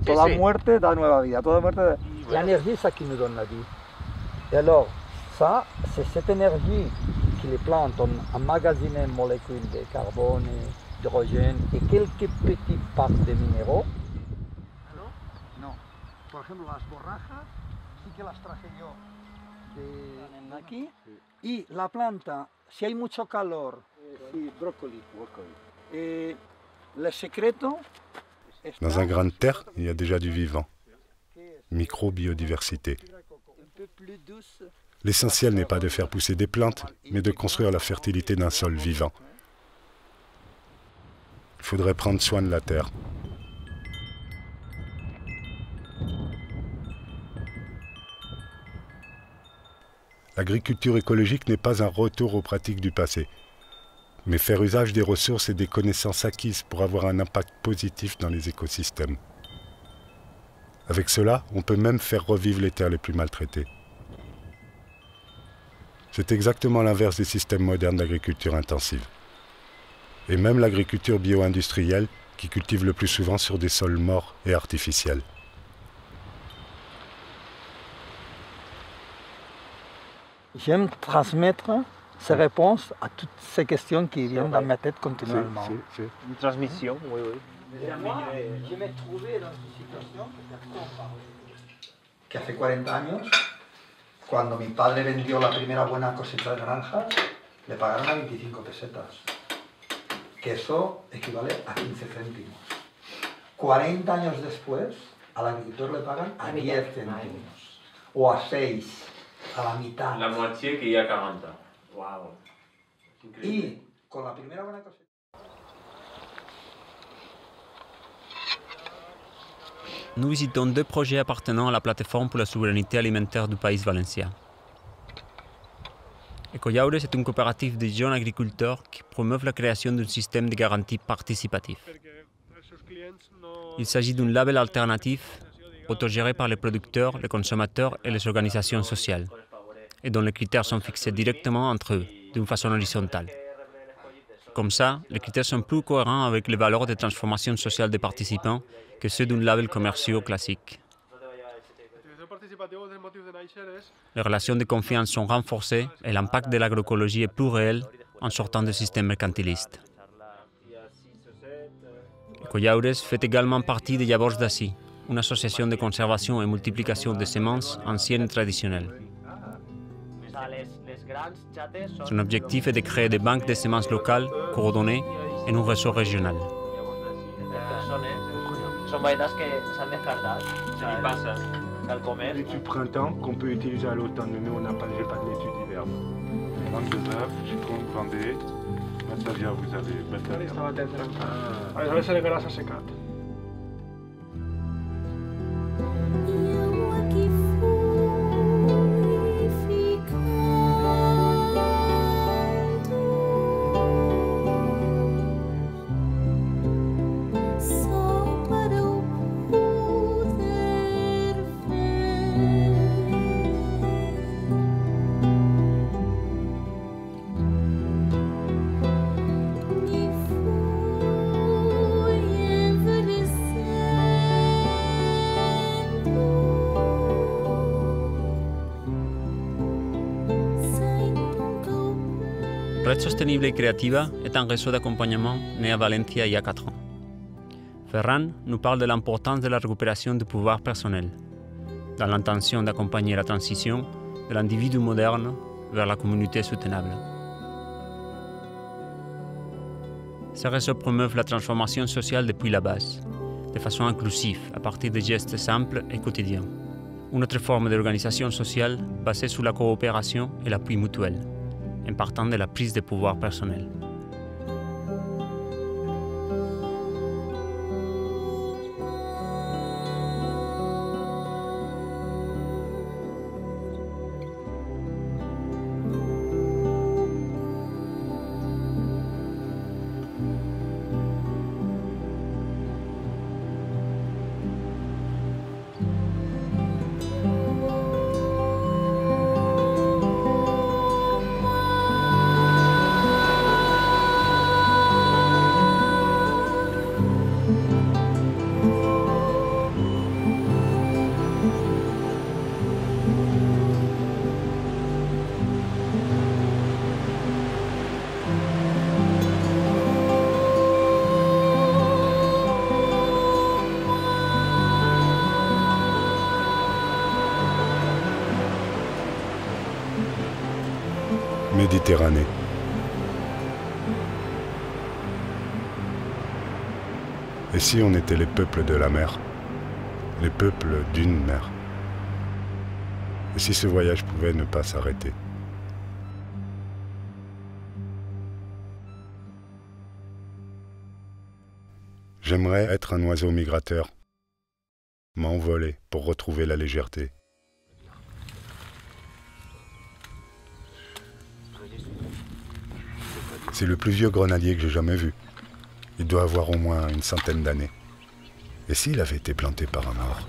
Toda muerte da nueva vida. Toda muerte l'énergie, c'est ça qui nous donne la vie. Et alors, ça, c'est cette énergie que les plantes ont emmagasiné en molécules de carbone, d'hydrogène et quelques petites parts de minéraux. No, por ejemplo, las borrajas sí que las traje yo de aquí. Y la planta, si hay mucho calor, brócoli. Le secreto. Dans un grain de terre, il y a déjà du vivant. Micro-biodiversité. L'essentiel n'est pas de faire pousser des plantes, mais de construire la fertilité d'un sol vivant. Il faudrait prendre soin de la terre. L'agriculture écologique n'est pas un retour aux pratiques du passé, mais faire usage des ressources et des connaissances acquises pour avoir un impact positif dans les écosystèmes. Avec cela, on peut même faire revivre les terres les plus maltraitées. C'est exactement l'inverse des systèmes modernes d'agriculture intensive. Et même l'agriculture bio-industrielle, qui cultive le plus souvent sur des sols morts et artificiels. J'aime transmettre ces réponses à toutes ces questions qui viennent dans ma tête continuellement. Une transmission, oui. Moi, je me trouvais dans une situation que hace 40 años, cuando mi padre vendió la primera buena cosecha de naranjas, le pagaron a 25 pesetas, que eso equivale a 15 céntimos. 40 años después, al agricultor le pagan a 10 céntimos, o a 6. A la mitad. La moitié qu'il y a 40 ans. Wow. Y con la primera buena cosecha. Nous visitons deux projets appartenant à la plateforme pour la souveraineté alimentaire du País Valencien. Ecoyaures est une coopérative de jeunes agriculteurs qui promeuvent la création d'un système de garantie participatif. Il s'agit d'un label alternatif autogéré par les producteurs, les consommateurs et les organisations sociales, et dont les critères sont fixés directement entre eux, d'une façon horizontale. Comme ça, les critères sont plus cohérents avec les valeurs de transformation sociale des participants que ceux d'un label commercial classique. Les relations de confiance sont renforcées et l'impact de l'agroécologie est plus réel en sortant du système mercantiliste. Ecoyaures fait également partie de Llavors d'Ací, une association de conservation et multiplication de semences anciennes et traditionnelles. Son objectif est de créer des banques de semences locales, coordonnées et un réseau régional. L'étude du printemps qu'on peut utiliser à l'automne, mais nous on n'a pas, j'ai pas de l'étude d'hiver. Vente de bœuf, Chicon, Vendée, Batavia, vous avez Batavia. Aleshores s'arribarà assecat. Red Sostenible et Creativa est un réseau d'accompagnement né à Valencia il y a 4 ans. Ferran nous parle de l'importance de la récupération du pouvoir personnel, dans l'intention d'accompagner la transition de l'individu moderne vers la communauté soutenable. Ce réseau promeut la transformation sociale depuis la base, de façon inclusive, à partir de gestes simples et quotidiens. Une autre forme d'organisation sociale basée sur la coopération et l'appui mutuel, en partant de la prise de pouvoir personnel. Méditerranée. Et si on était les peuples de la mer, les peuples d'une mer? Et si ce voyage pouvait ne pas s'arrêter? J'aimerais être un oiseau migrateur, m'envoler pour retrouver la légèreté. C'est le plus vieux grenadier que j'ai jamais vu. Il doit avoir au moins une centaine d'années. Et s'il avait été planté par un mort?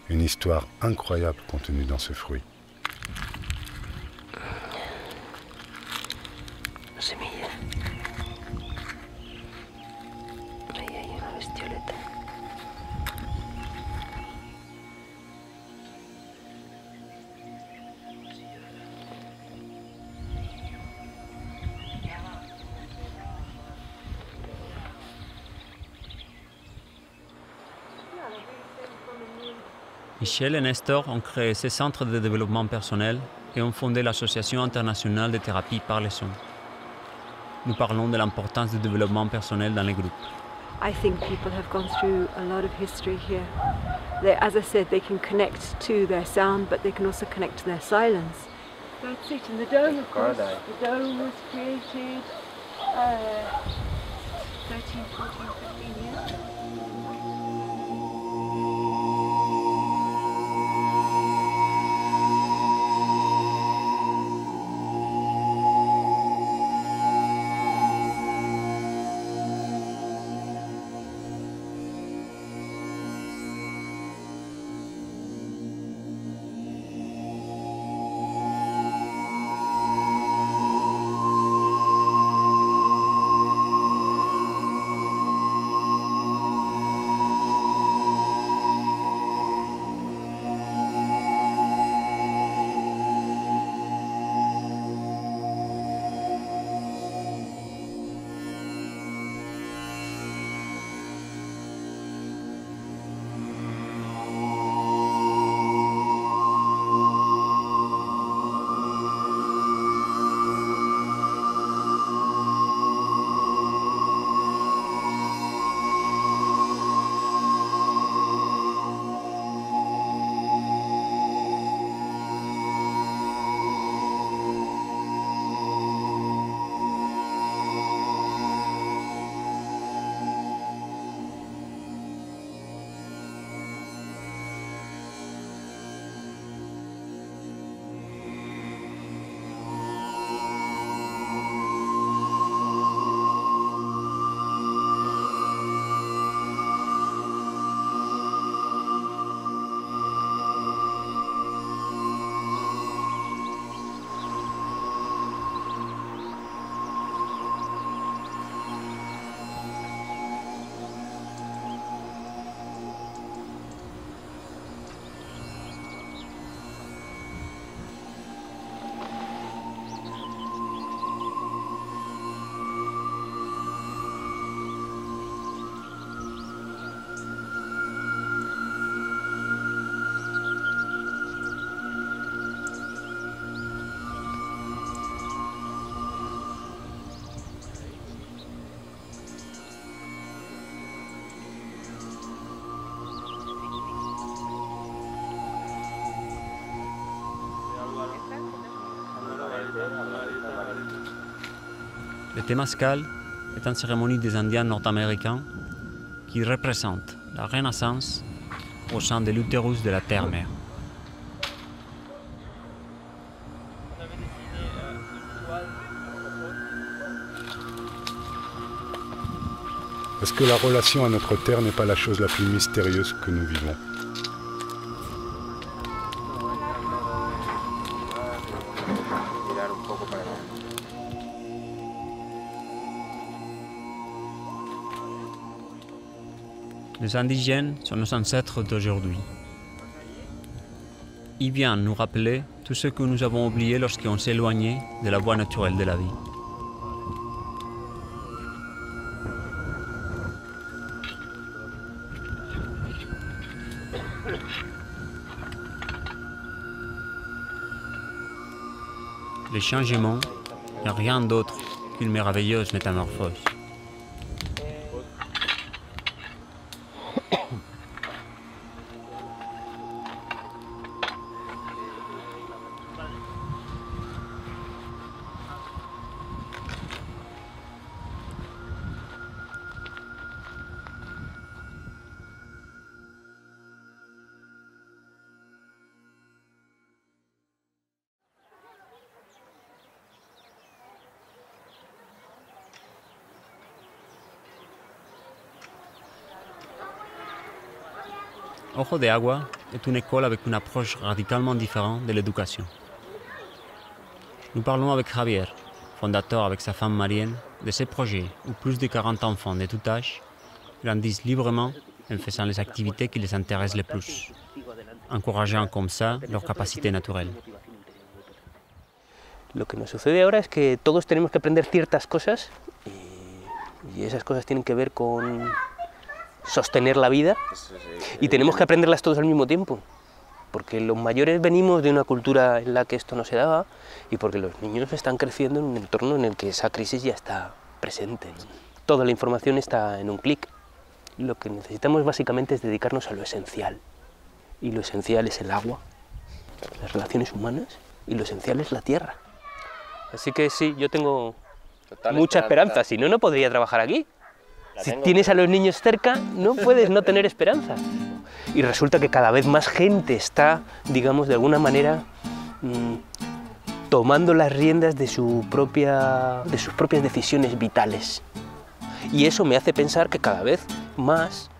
Une histoire incroyable contenue dans ce fruit. Semilla. Ahí hay una bestioleta. Michel et Nestor ont créé ces centres de développement personnel et ont fondé l'Association internationale de thérapie par les sons. Nous parlons de l'importance du développement personnel dans les groupes. I think people have gone through a lot of history here. As I said, they can connect to their sound, but they can also connect to their silence. That's it, and the dome, of course. The dome was created 13, 14, 15 years. Temazcal est une cérémonie des Indiens nord-américains qui représente la renaissance au sein de l'utérus de la terre-mère. Est-ce que la relation à notre terre n'est pas la chose la plus mystérieuse que nous vivons? Les indigènes sont nos ancêtres d'aujourd'hui. Ils viennent nous rappeler tout ce que nous avons oublié lorsqu'on s'est éloigné de la voie naturelle de la vie. Le changement n'est rien d'autre qu'une merveilleuse métamorphose. Ojo de Agua est une école avec une approche radicalement différente de l'éducation. Nous parlons avec Javier, fondateur avec sa femme Marienne, de ces projets où plus de 40 enfants de tout âge grandissent librement en faisant les activités qui les intéressent le plus, encourageant comme ça leur capacité naturelle. Lo que nos sucede ahora es que todos tenemos que aprender ciertas cosas y esas cosas tienen que ver con sostener la vida y tenemos que aprenderlas todos al mismo tiempo, porque los mayores venimos de una cultura en la que esto no se daba y porque los niños están creciendo en un entorno en el que esa crisis ya está presente. Toda la información está en un clic. Lo que necesitamos básicamente es dedicarnos a lo esencial, y lo esencial es el agua, las relaciones humanas, y lo esencial es la tierra. Así que sí, yo tengo mucha esperanza, si no, no podría trabajar aquí. Si tienes a los niños cerca, no puedes no tener esperanza. Y resulta que cada vez más gente está, digamos, de alguna manera, tomando las riendas de sus propias decisiones vitales. Y eso me hace pensar que cada vez más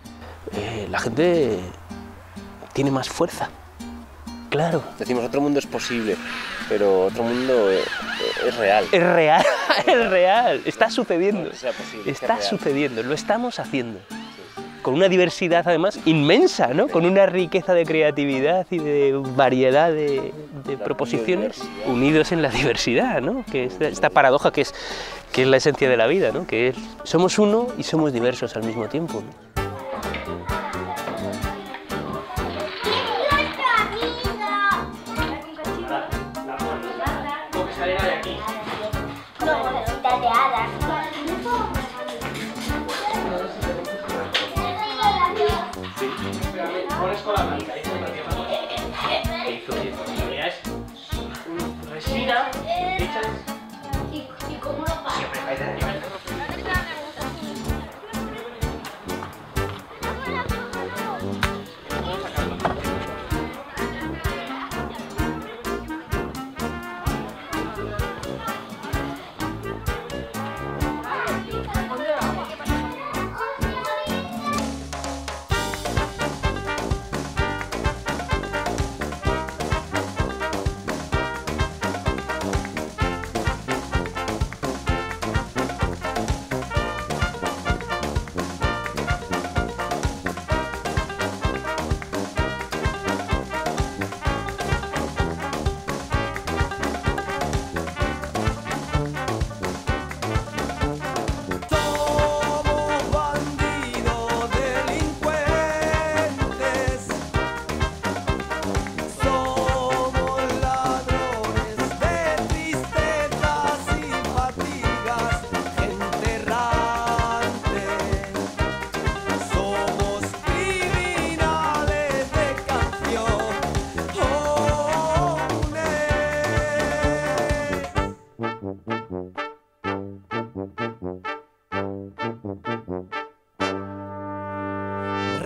la gente tiene más fuerza. Claro. Decimos, otro mundo es posible, pero otro mundo es real. Es real, es real. Está sucediendo. No sea posible, está sucediendo, lo estamos haciendo. Con una diversidad además inmensa, ¿no? Con una riqueza de creatividad y de variedad de proposiciones unidos en la diversidad, ¿no? Que es esta paradoja que es la esencia de la vida, ¿no? Que es, somos uno y somos diversos al mismo tiempo, ¿no?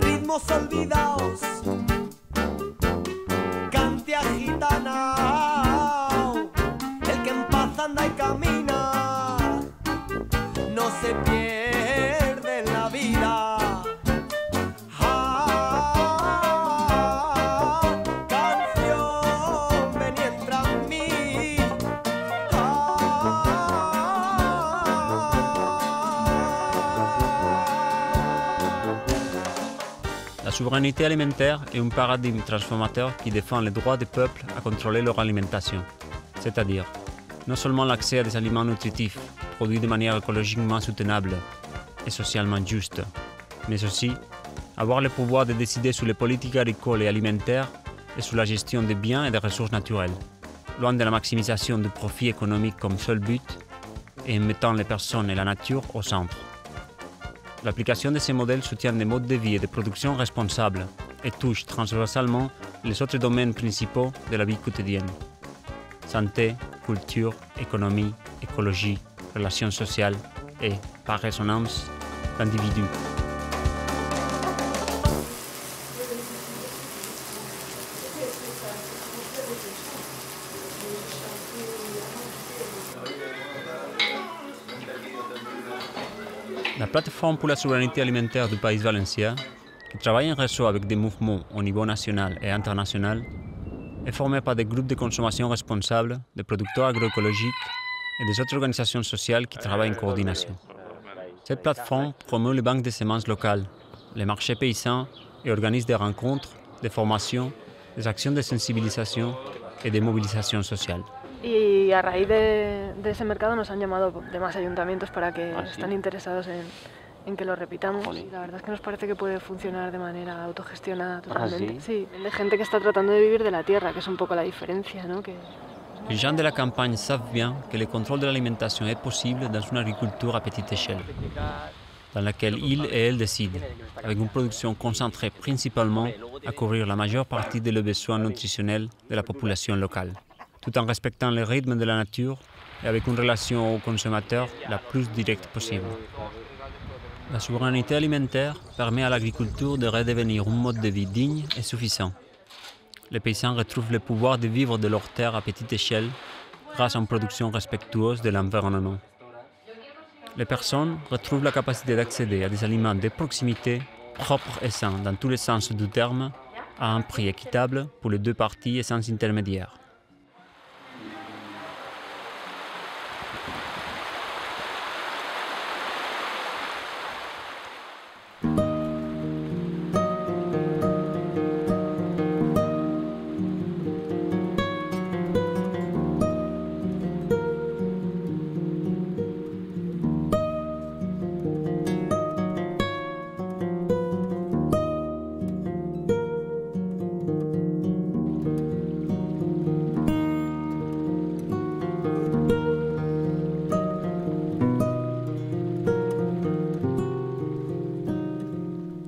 Ritmos olvidados, cantia gitana, el que en paz anda y camina, no se pierde en la vida. Canción, ven y entra en mí. La souveraineté alimentaire est un paradigme transformateur qui défend les droits des peuples à contrôler leur alimentation, c'est-à-dire non seulement l'accès à des aliments nutritifs, produits de manière écologiquement soutenable et socialement juste, mais aussi avoir le pouvoir de décider sur les politiques agricoles et alimentaires et sur la gestion des biens et des ressources naturelles, loin de la maximisation du profit économique comme seul but et en mettant les personnes et la nature au centre. L'application de ces modèles soutient des modes de vie et de production responsables et touche transversalement les autres domaines principaux de la vie quotidienne. Santé, culture, économie, écologie, relations sociales et, par résonance, l'individu. La plateforme pour la souveraineté alimentaire du Pays Valencien, qui travaille en réseau avec des mouvements au niveau national et international, est formée par des groupes de consommation responsables, des producteurs agroécologiques et des autres organisations sociales qui travaillent en coordination. Cette plateforme promeut les banques de semences locales, les marchés paysans et organise des rencontres, des formations, des actions de sensibilisation et des mobilisations sociales. Y a raíz de ese mercado nos han llamado demás ayuntamientos para que están interesados en que lo repitamos. Y la verdad es que nos parece que puede funcionar de manera autogestionada totalmente. Sí, de gente que está tratando de vivir de la tierra, que es un poco la diferencia, ¿no? Les gens de la campagne savent bien que le contrôle de l'alimentation est possible dans une agriculture à petite échelle, dans laquelle ils et elles décident, avec une production concentrée principalement à couvrir la majeure partie des besoins nutritionnels de la population locale, tout en respectant les rythmes de la nature et avec une relation au consommateur la plus directe possible. La souveraineté alimentaire permet à l'agriculture de redevenir un mode de vie digne et suffisant. Les paysans retrouvent le pouvoir de vivre de leurs terres à petite échelle grâce à une production respectueuse de l'environnement. Les personnes retrouvent la capacité d'accéder à des aliments de proximité, propres et sains dans tous les sens du terme, à un prix équitable pour les deux parties et sans intermédiaire.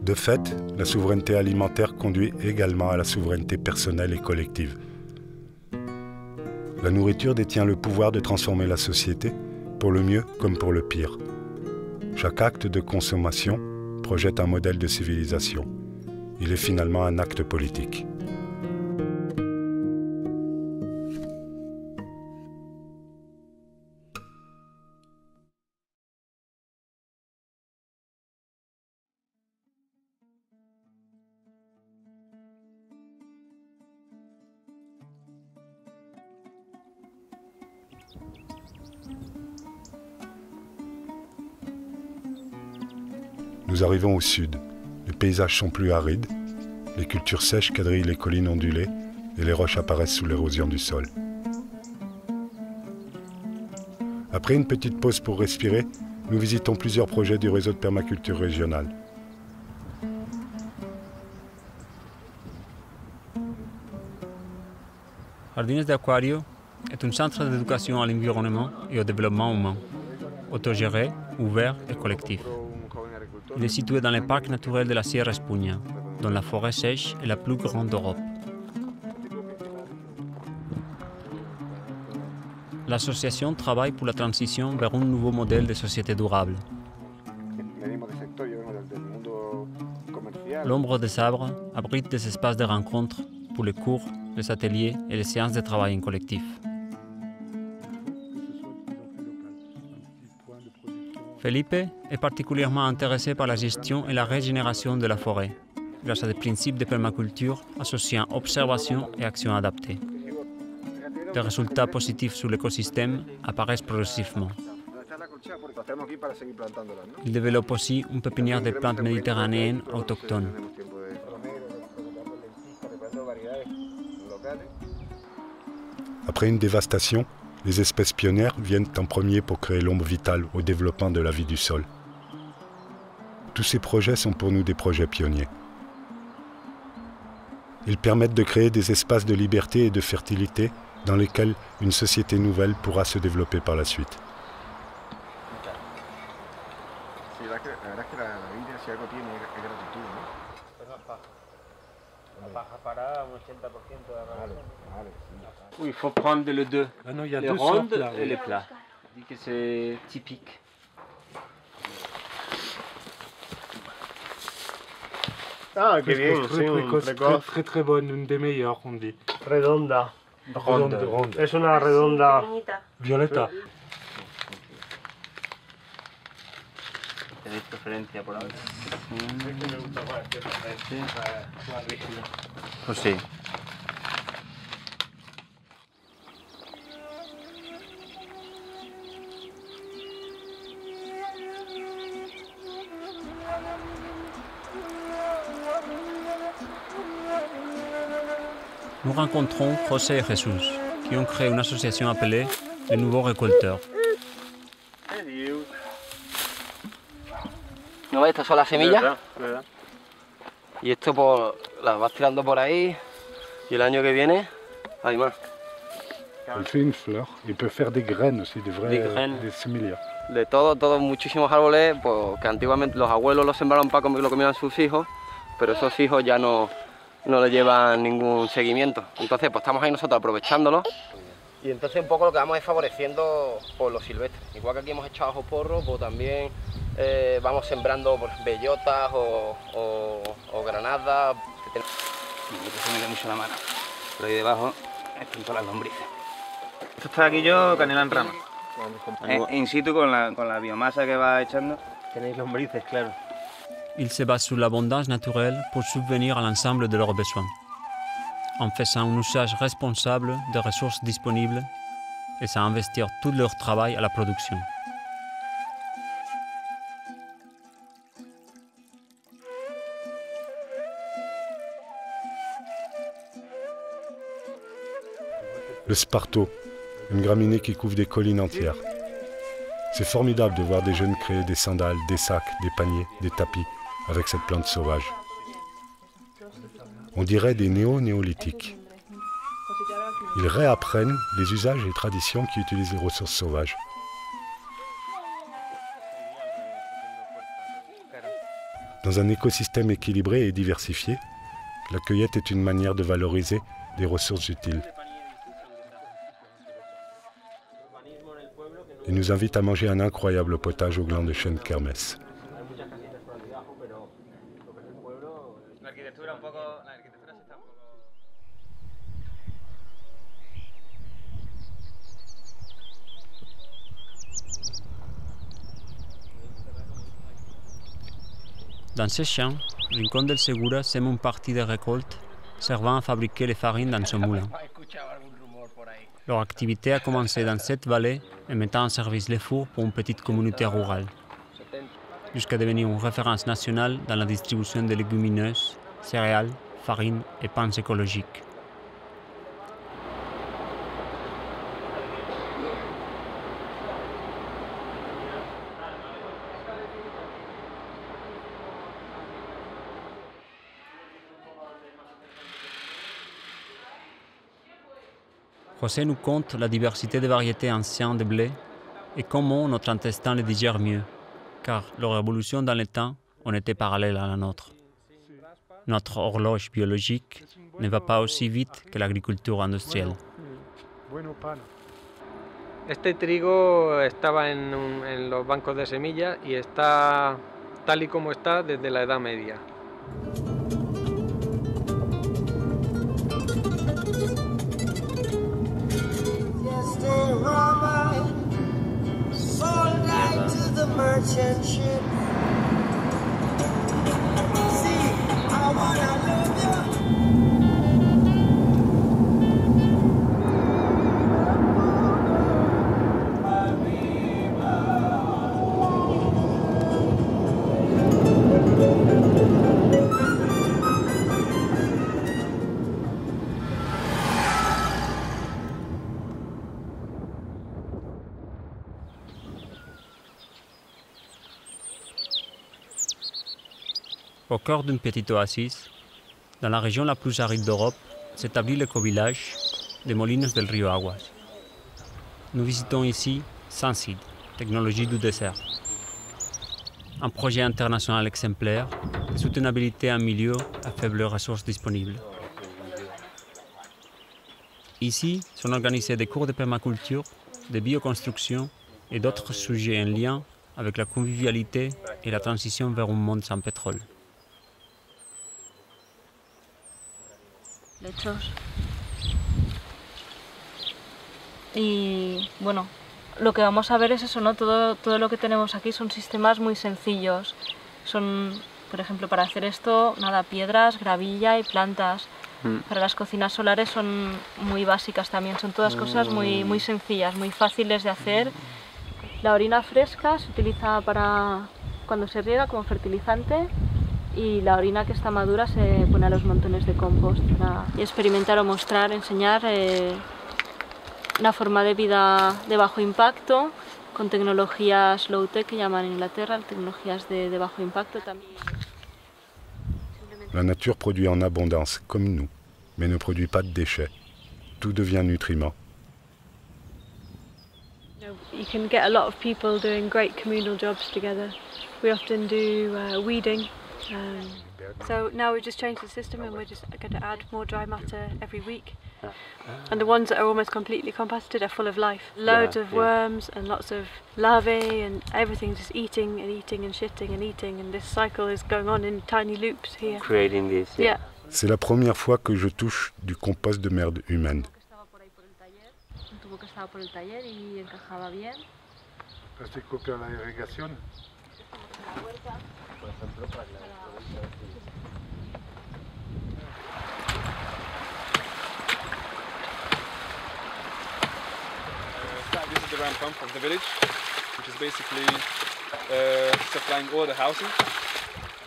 De fait, la souveraineté alimentaire conduit également à la souveraineté personnelle et collective. La nourriture détient le pouvoir de transformer la société, pour le mieux comme pour le pire. Chaque acte de consommation projette un modèle de civilisation. Il est finalement un acte politique. Nous arrivons au sud. Les paysages sont plus arides, les cultures sèches quadrillent les collines ondulées et les roches apparaissent sous l'érosion du sol. Après une petite pause pour respirer, nous visitons plusieurs projets du réseau de permaculture régionale. Jardines de Acuario est un centre d'éducation à l'environnement et au développement humain, autogéré, ouvert et collectif. Il est situé dans le parc naturel de la Sierra Espugna, dont la forêt sèche est la plus grande d'Europe. L'association travaille pour la transition vers un nouveau modèle de société durable. L'ombre des arbres abrite des espaces de rencontre pour les cours, les ateliers et les séances de travail en collectif. Felipe est particulièrement intéressé par la gestion et la régénération de la forêt, grâce à des principes de permaculture associant observation et action adaptée. Des résultats positifs sur l'écosystème apparaissent progressivement. Il développe aussi une pépinière de plantes méditerranéennes autochtones. Après une dévastation, les espèces pionnières viennent en premier pour créer l'ombre vitale au développement de la vie du sol. Tous ces projets sont pour nous des projets pionniers. Ils permettent de créer des espaces de liberté et de fertilité dans lesquels une société nouvelle pourra se développer par la suite. Oui, il faut prendre les deux. Ah non, il y a les deux rondes sortes, là, et oui. les plats. Je dis que c'est typique. Ah, qué bien, très précoce, très bonne, une des meilleures, on dit. Redonda. Ronde. Es una redonda. Violeta. ¿Tenéis preferencia por ahí? Pues sí. Nous rencontrons José et Jesús, qui ont créé une association appelée les Nouveaux Récolteurs. ¿No ves? Estas son las semillas. Y esto pues, las vas tirando por ahí y el año que viene hay más. Elle fait une fleur, il peut faire des graines aussi, des vraies des sémillas. De todos muchísimos árboles pues, que antiguamente los abuelos los sembraron para que lo comieran sus hijos, pero esos hijos ya no le llevan ningún seguimiento. Entonces pues estamos ahí nosotros aprovechándolo. Y entonces un poco lo que vamos es favoreciendo por los silvestres. Igual que aquí hemos echado ajo porro, pues también vamos sembrando pues, bellotas o granadas. Se me da mucho la mano. Pero ahí debajo están todas las lombrices. Esto está aquí yo, canela en rama. In situ con la biomasa que va echando. Tenéis lombrices, claro. Ils se basent sur l'abondance naturelle pour subvenir à l'ensemble de leurs besoins, en faisant un usage responsable des ressources disponibles et sans investir tout leur travail à la production. Le sparto, une graminée qui couvre des collines entières. C'est formidable de voir des jeunes créer des sandales, des sacs, des paniers, des tapis avec cette plante sauvage. On dirait des néolithiques. Ils réapprennent les usages et traditions qui utilisent les ressources sauvages. Dans un écosystème équilibré et diversifié, la cueillette est une manière de valoriser des ressources utiles. Il nous invite à manger un incroyable potage au gland de chêne kermès. Dans ces champs, Rincón del Segura sème une partie des récoltes servant à fabriquer les farines dans son moulin. Leur activité a commencé dans cette vallée et mettant en service les fours pour une petite communauté rurale, jusqu'à devenir une référence nationale dans la distribution de légumineuses, céréales, farines et pains écologiques. José nous conte la diversité des variétés anciennes de blé et comment notre intestin les digère mieux, car leur évolution dans le temps en était parallèle à la nôtre. Notre horloge biologique ne va pas aussi vite que l'agriculture industrielle. Este trigo estaba en los bancos de semillas y está tal y como está desde la Edad Media. Au cœur d'une petite oasis, dans la région la plus aride d'Europe, s'établit l'éco-village des Molinos del Río Aguas. Nous visitons ici Sunseed, technologie du désert. Un projet international exemplaire de soutenabilité en milieu à faibles ressources disponibles. Ici sont organisés des cours de permaculture, de bioconstruction et d'autres sujets en lien avec la convivialité et la transition vers un monde sans pétrole. Lechos. Y bueno, lo que vamos a ver es eso, ¿no? Todo lo que tenemos aquí son sistemas muy sencillos. Son, por ejemplo, para hacer esto, nada, piedras, gravilla y plantas. Para las cocinas solares son muy básicas también, son todas cosas muy sencillas, muy fáciles de hacer. La orina fresca se utiliza para cuando se riega como fertilizante. Y la orina que está madura se pone a los montones de compost para experimentar o mostrar, enseñar una forma de vida de bajo impacto con tecnologías low-tech que llaman en Inglaterra, tecnologías de bajo impacto también. La nature produit en abondance, comme nous, mais ne produit pas de déchets. Tout devient nutriment. You can get a lot of people doing great communal jobs together. We often do weeding. So now we've just changed the system and we're just going to add more dry matter every week. And the ones that are almost completely composted are full of life. Loads of worms and lots of larvae and everything just eating and eating and shitting and eating, and this cycle is going on in tiny loops here. Creating this. Yeah. C'est la première fois que je touche du compost de merde humaine. ¿Este copia la irrigación? This is the ram pump of the village, which is basically supplying all the housing.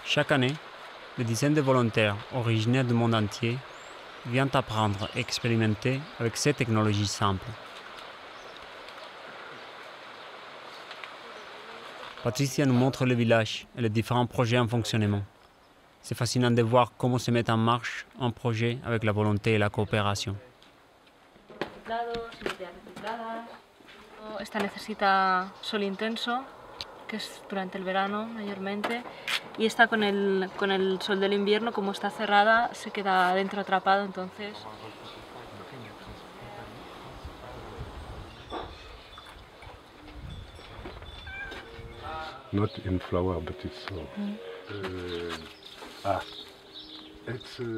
Chaque année, des dizaines de volontaires originaires du monde entier viennent apprendre et expérimenter avec ces technologies simples. Patricia nous montre le village et les différents projets en fonctionnement. C'est fascinant de voir comment se met en marche un projet avec la volonté et la coopération. Esta necesita sol intenso, que es durante el verano mayormente, y esta con el sol del invierno, como está cerrada, se queda dentro atrapado, entonces... Not in flower, but it's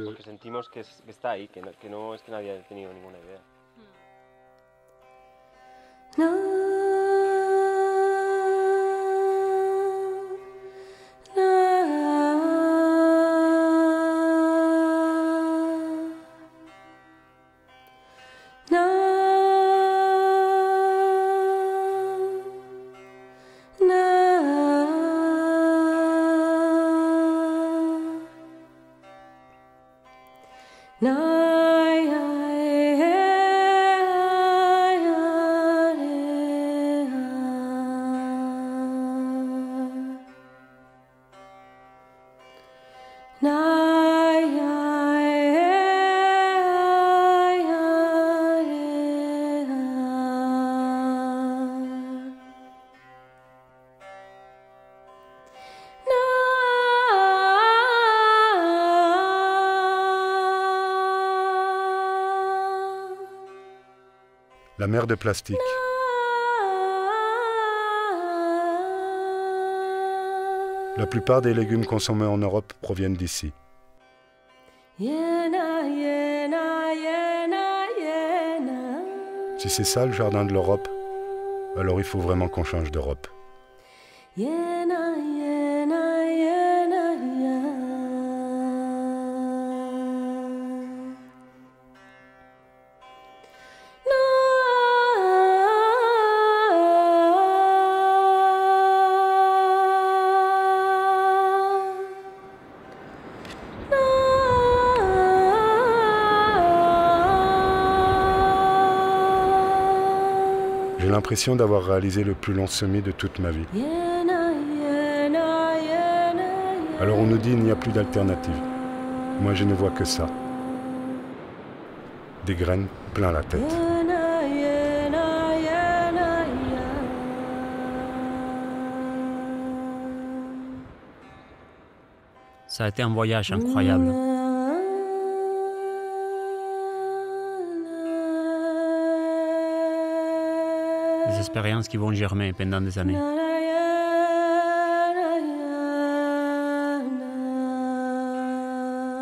Porque sentimos que está ahí, que no es que nadie haya tenido ninguna idea. La mer de plastique. La plupart des légumes consommés en Europe proviennent d'ici. Si c'est ça le jardin de l'Europe, alors il faut vraiment qu'on change d'Europe. J'ai l'impression d'avoir réalisé le plus long semis de toute ma vie. Alors on nous dit qu'il n'y a plus d'alternative. Moi je ne vois que ça. Des graines plein la tête. Ça a été un voyage incroyable. Des expériences qui vont germer pendant des années.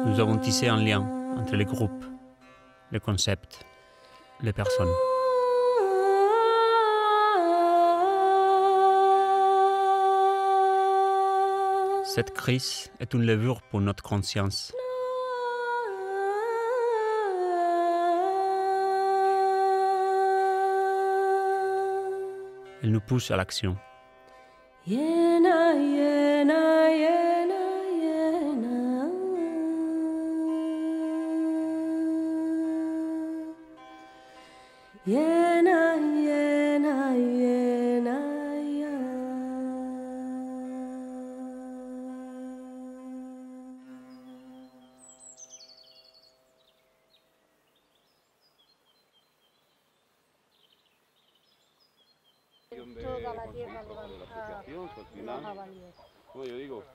Nous avons tissé un lien entre les groupes, les concepts, les personnes. Cette crise est une levure pour notre conscience. Elle nous pousse à l'action.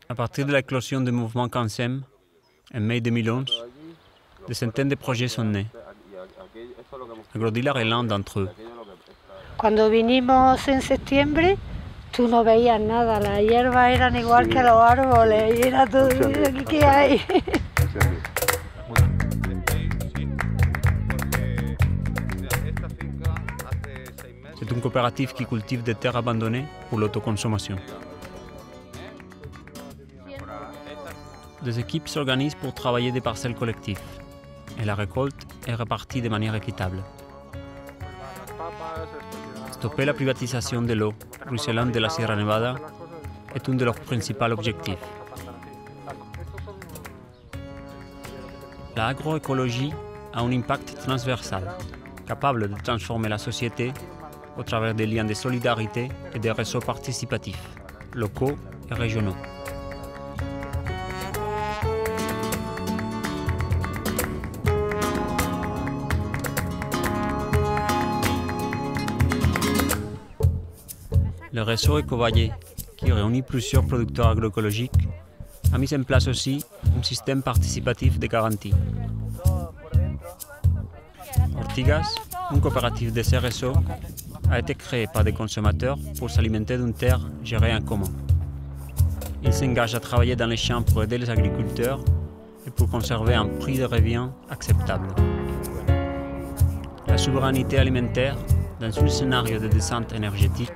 À partir de l'éclosion du mouvement CANSEM, en mai 2011, des centaines de projets sont nés. Agrodilar est l'un d'entre eux. Cuando vinimos en septiembre, tú no veías nada, las hierbas eran igual que los árboles y era todo, ¿qué hay? C'est une coopérative qui cultive des terres abandonnées pour l'autoconsommation. Des équipes s'organisent pour travailler des parcelles collectives et la récolte est répartie de manière équitable. Stopper la privatisation de l'eau ruisselante de la Sierra Nevada est un de leurs principaux objectifs. L'agroécologie a un impact transversal, capable de transformer la société au travers des liens de solidarité et des réseaux participatifs, locaux et régionaux. Le réseau Ecovalle, qui réunit plusieurs producteurs agroécologiques, a mis en place aussi un système participatif de garantie. Ortigas, une coopérative de ces réseaux, a été créée par des consommateurs pour s'alimenter d'une terre gérée en commun. Ils s'engagent à travailler dans les champs pour aider les agriculteurs et pour conserver un prix de revient acceptable. La souveraineté alimentaire, dans un scénario de descente énergétique,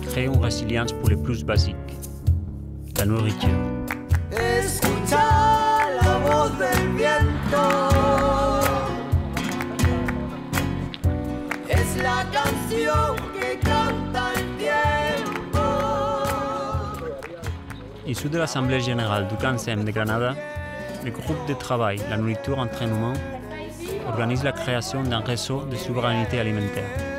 crée une résilience pour les plus basiques, la nourriture. Escuchar la voz del viento es la canción que canta el tiempo. Issu de l'Assemblée générale du CANSEM de Granada, le groupe de travail La Nourriture Entraînement organise la création d'un réseau de souveraineté alimentaire.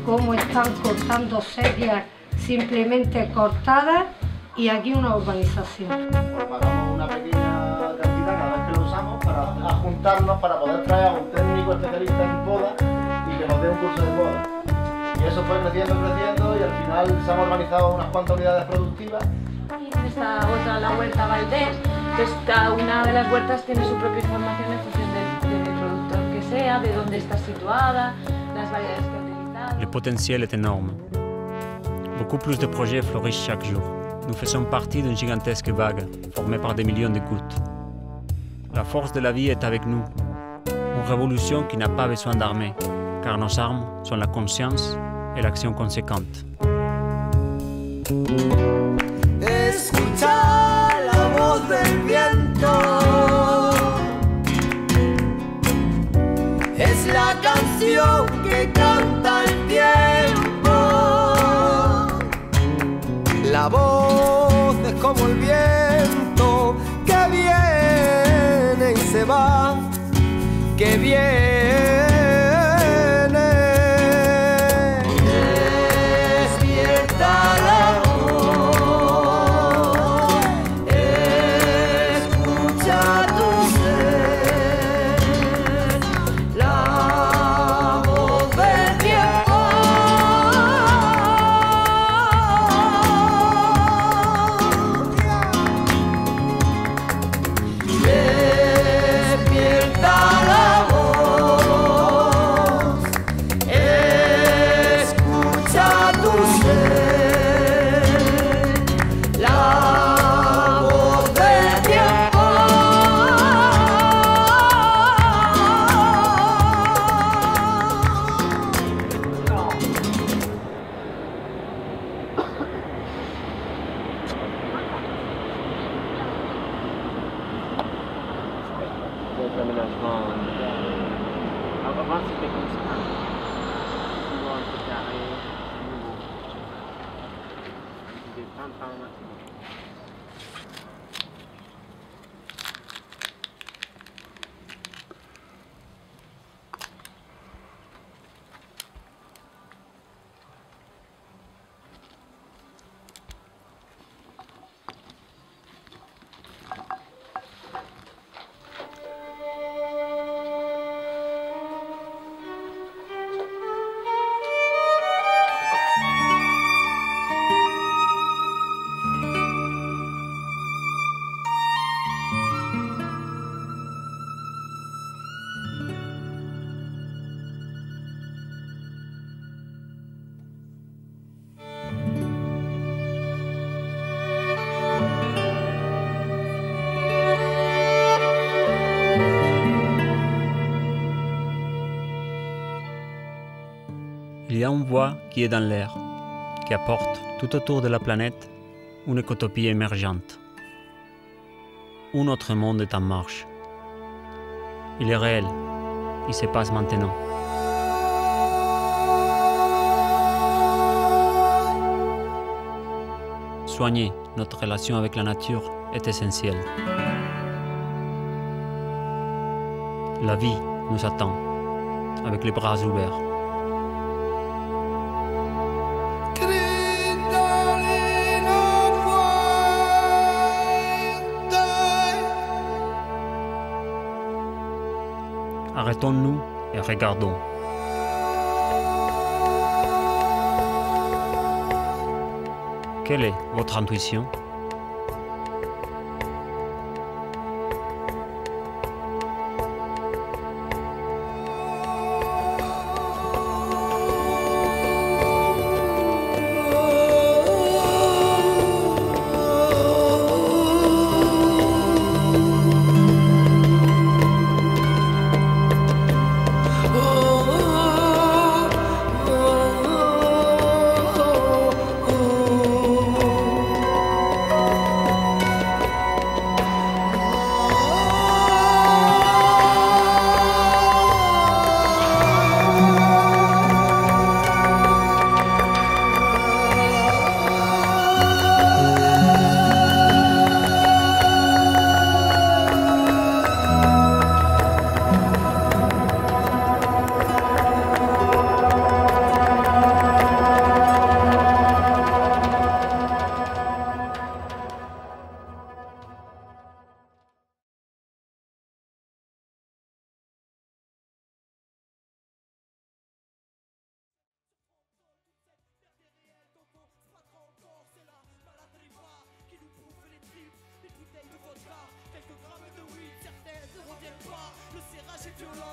Cómo están cortando sequías simplemente cortadas y aquí una urbanización. Pagamos una pequeña cantidad cada vez que lo usamos para juntarnos para poder traer a un técnico especialista en boda y que nos dé un curso de boda. Y eso fue creciendo y al final se han organizado unas cuantas unidades productivas. Está otra, la huerta Valdés, entonces cada una de las huertas tiene su propia información en función del productor que sea, de dónde está situada, las variedades que ha utilizado. Le potentiel est énorme. Beaucoup plus de projets fleurissent chaque jour. Nous faisons partie d'une gigantesque vague, formée par des millions de gouttes. La force de la vie est avec nous. Une révolution qui n'a pas besoin d'armée, car nos armes sont la conscience et l'action conséquente. Escuchar la voz del viento es la canción que canta el tiempo. La voz es como el viento que viene y se va, que viene. Despierta la voz, escucha tu ser, la voz del tiempo. Despierta la voz, escucha tu ser, la voz del tiempo. Il y a une voix qui est dans l'air, qui apporte tout autour de la planète une écotopie émergente. Un autre monde est en marche. Il est réel, il se passe maintenant. Soigner notre relation avec la nature est essentiel. La vie nous attend, avec les bras ouverts. Arrêtons-nous et regardons. Quelle est votre intuition?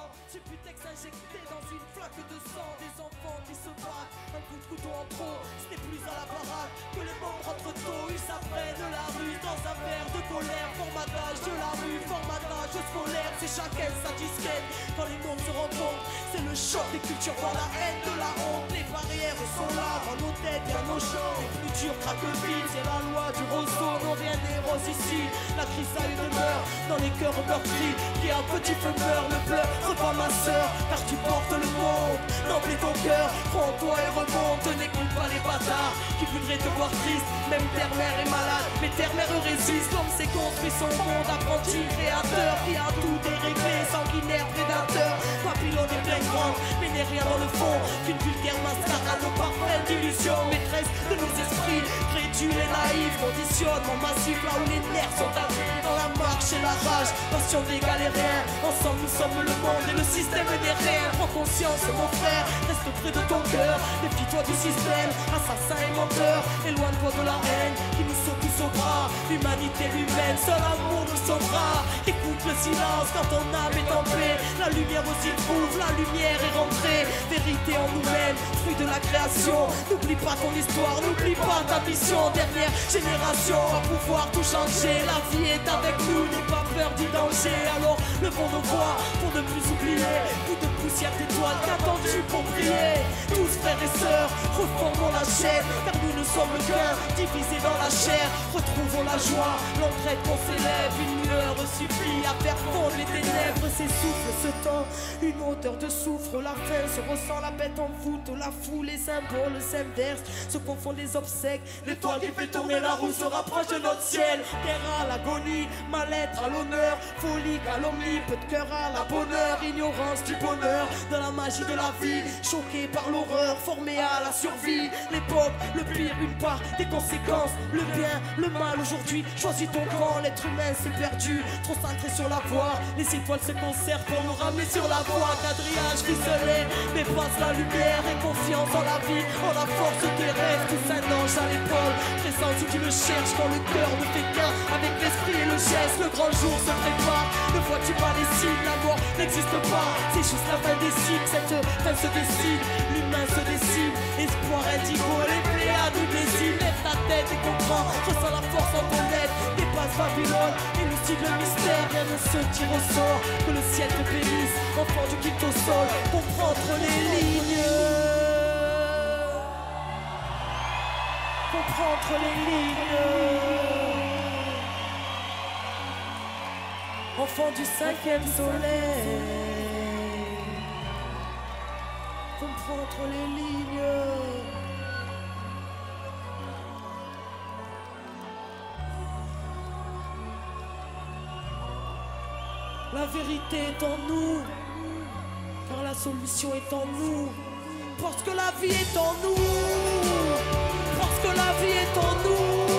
sang. J'ai pu t'injecter dans une flaque de sang. Des enfants qui se battent, un coup de couteau en trop. Ce n'est plus à la parade que les membres entre tôt. Ils s'apprennent de la rue dans un verre de colère. Formatage de la rue, formatage scolaire. C'est chacun sa disquette. Quand les mondes se rencontrent, c'est le choc des cultures voir la haine de la honte. Les barrières sont là, dans nos têtes et à nos champs. Les plus durs craquent vite, c'est la loi du roseau. Non, rien n'est rose ici. La crise a une demeure dans les cœurs meurtris. Qui a un petit feu meurt, le pleur, reprends ma sœur. Car tu portes le monde, n'oublie ton cœur. Prends-toi et remonte, n'écoute pas les bâtards qui voudraient te voir triste. Même terre-mère est malade, mais terre-mère résiste. L'homme s'est construit son monde, apprenti créateur. Qui a tout déréglé, sanguinaire prédateur. Babylone est pleine grande, mais n'est rien dans le fond qu'une vulgaire mascarade aux parfaites illusions. Maîtresse de nos esprits, crédules et naïfs. Conditionnement massif là où les nerfs sont avrillés. Dans la marche et la rage, passion des galériens. Ensemble nous sommes le monde et le système n'est rien. Prends conscience mon frère, reste près de ton cœur. Défie-toi du système, assassin et menteur. Éloigne-toi de la haine qui nous saute tous au bras. L'humanité humaine, seul amour nous sauvera. Écoute le silence quand ton âme est en paix. La lumière aussi trouve, la lumière est rentrée. Vérité en nous-mêmes, fruit de la création. N'oublie pas ton histoire, n'oublie pas ta mission. Dernière génération va pouvoir tout changer. La vie est avec nous, n'aie pas peur du danger. Alors levons nos voix pour ne plus oublier. Coup de poussière d'étoiles, qu'attends-tu pour briller? Tous frères et sœurs, reformons la chaîne. Car nous ne sommes qu'un, divisés dans la chair. Retrouvons la joie, l'entraide qu'on s'élève. Une lueur suffit à faire fondre les ténèbres. S'essouffle ce temps, une odeur de soufre. La faim se ressent, la bête en voûte. La foule, les symboles s'inversent, se confondent les obsèques. L'étoile qui fait tourner la roue se rapproche de notre ciel. Terre à l'agonie, mal-être à l'honneur. Folie, calomnie, peu de cœur à la bonheur. Ignorance du bonheur, de la magie de la vie. Choqué par l'horreur, formé à la survie. L'époque, le pire, une part des conséquences. Le bien, le mal aujourd'hui, choisis ton camp. L'être humain s'est perdu, trop centré sur la voie. Les étoiles se concertent pour nous ramener sur la voie. Quadrillage ficelé, mais passe la lumière. Et confiance en la vie, en la force des rêves. Tous un ange à l'épaule, présent si tu le cherches. Quand le cœur ne fait qu'un avec l'esprit et le geste. Le grand jour se prépare, ne vois-tu pas les signes? La mort n'existe pas, c'est juste la fin des cycles. Cette fin se décide, l'humain se décide. Espoir indigo, les pléiades nous désignent. Lève ta tête et comprends, ressens la force en ton être. Dépasse Babylone, élucide le mystère. Rien ne se tire au sort, que le ciel te bénisse. Enfant du quitte au sol, comprends entre les lignes. Comprends entre les lignes. Enfant du 5e soleil, comprends entre les lignes. La vérité est en nous, car la solution est en nous. Parce que la vie est en nous, parce que la vie est en nous.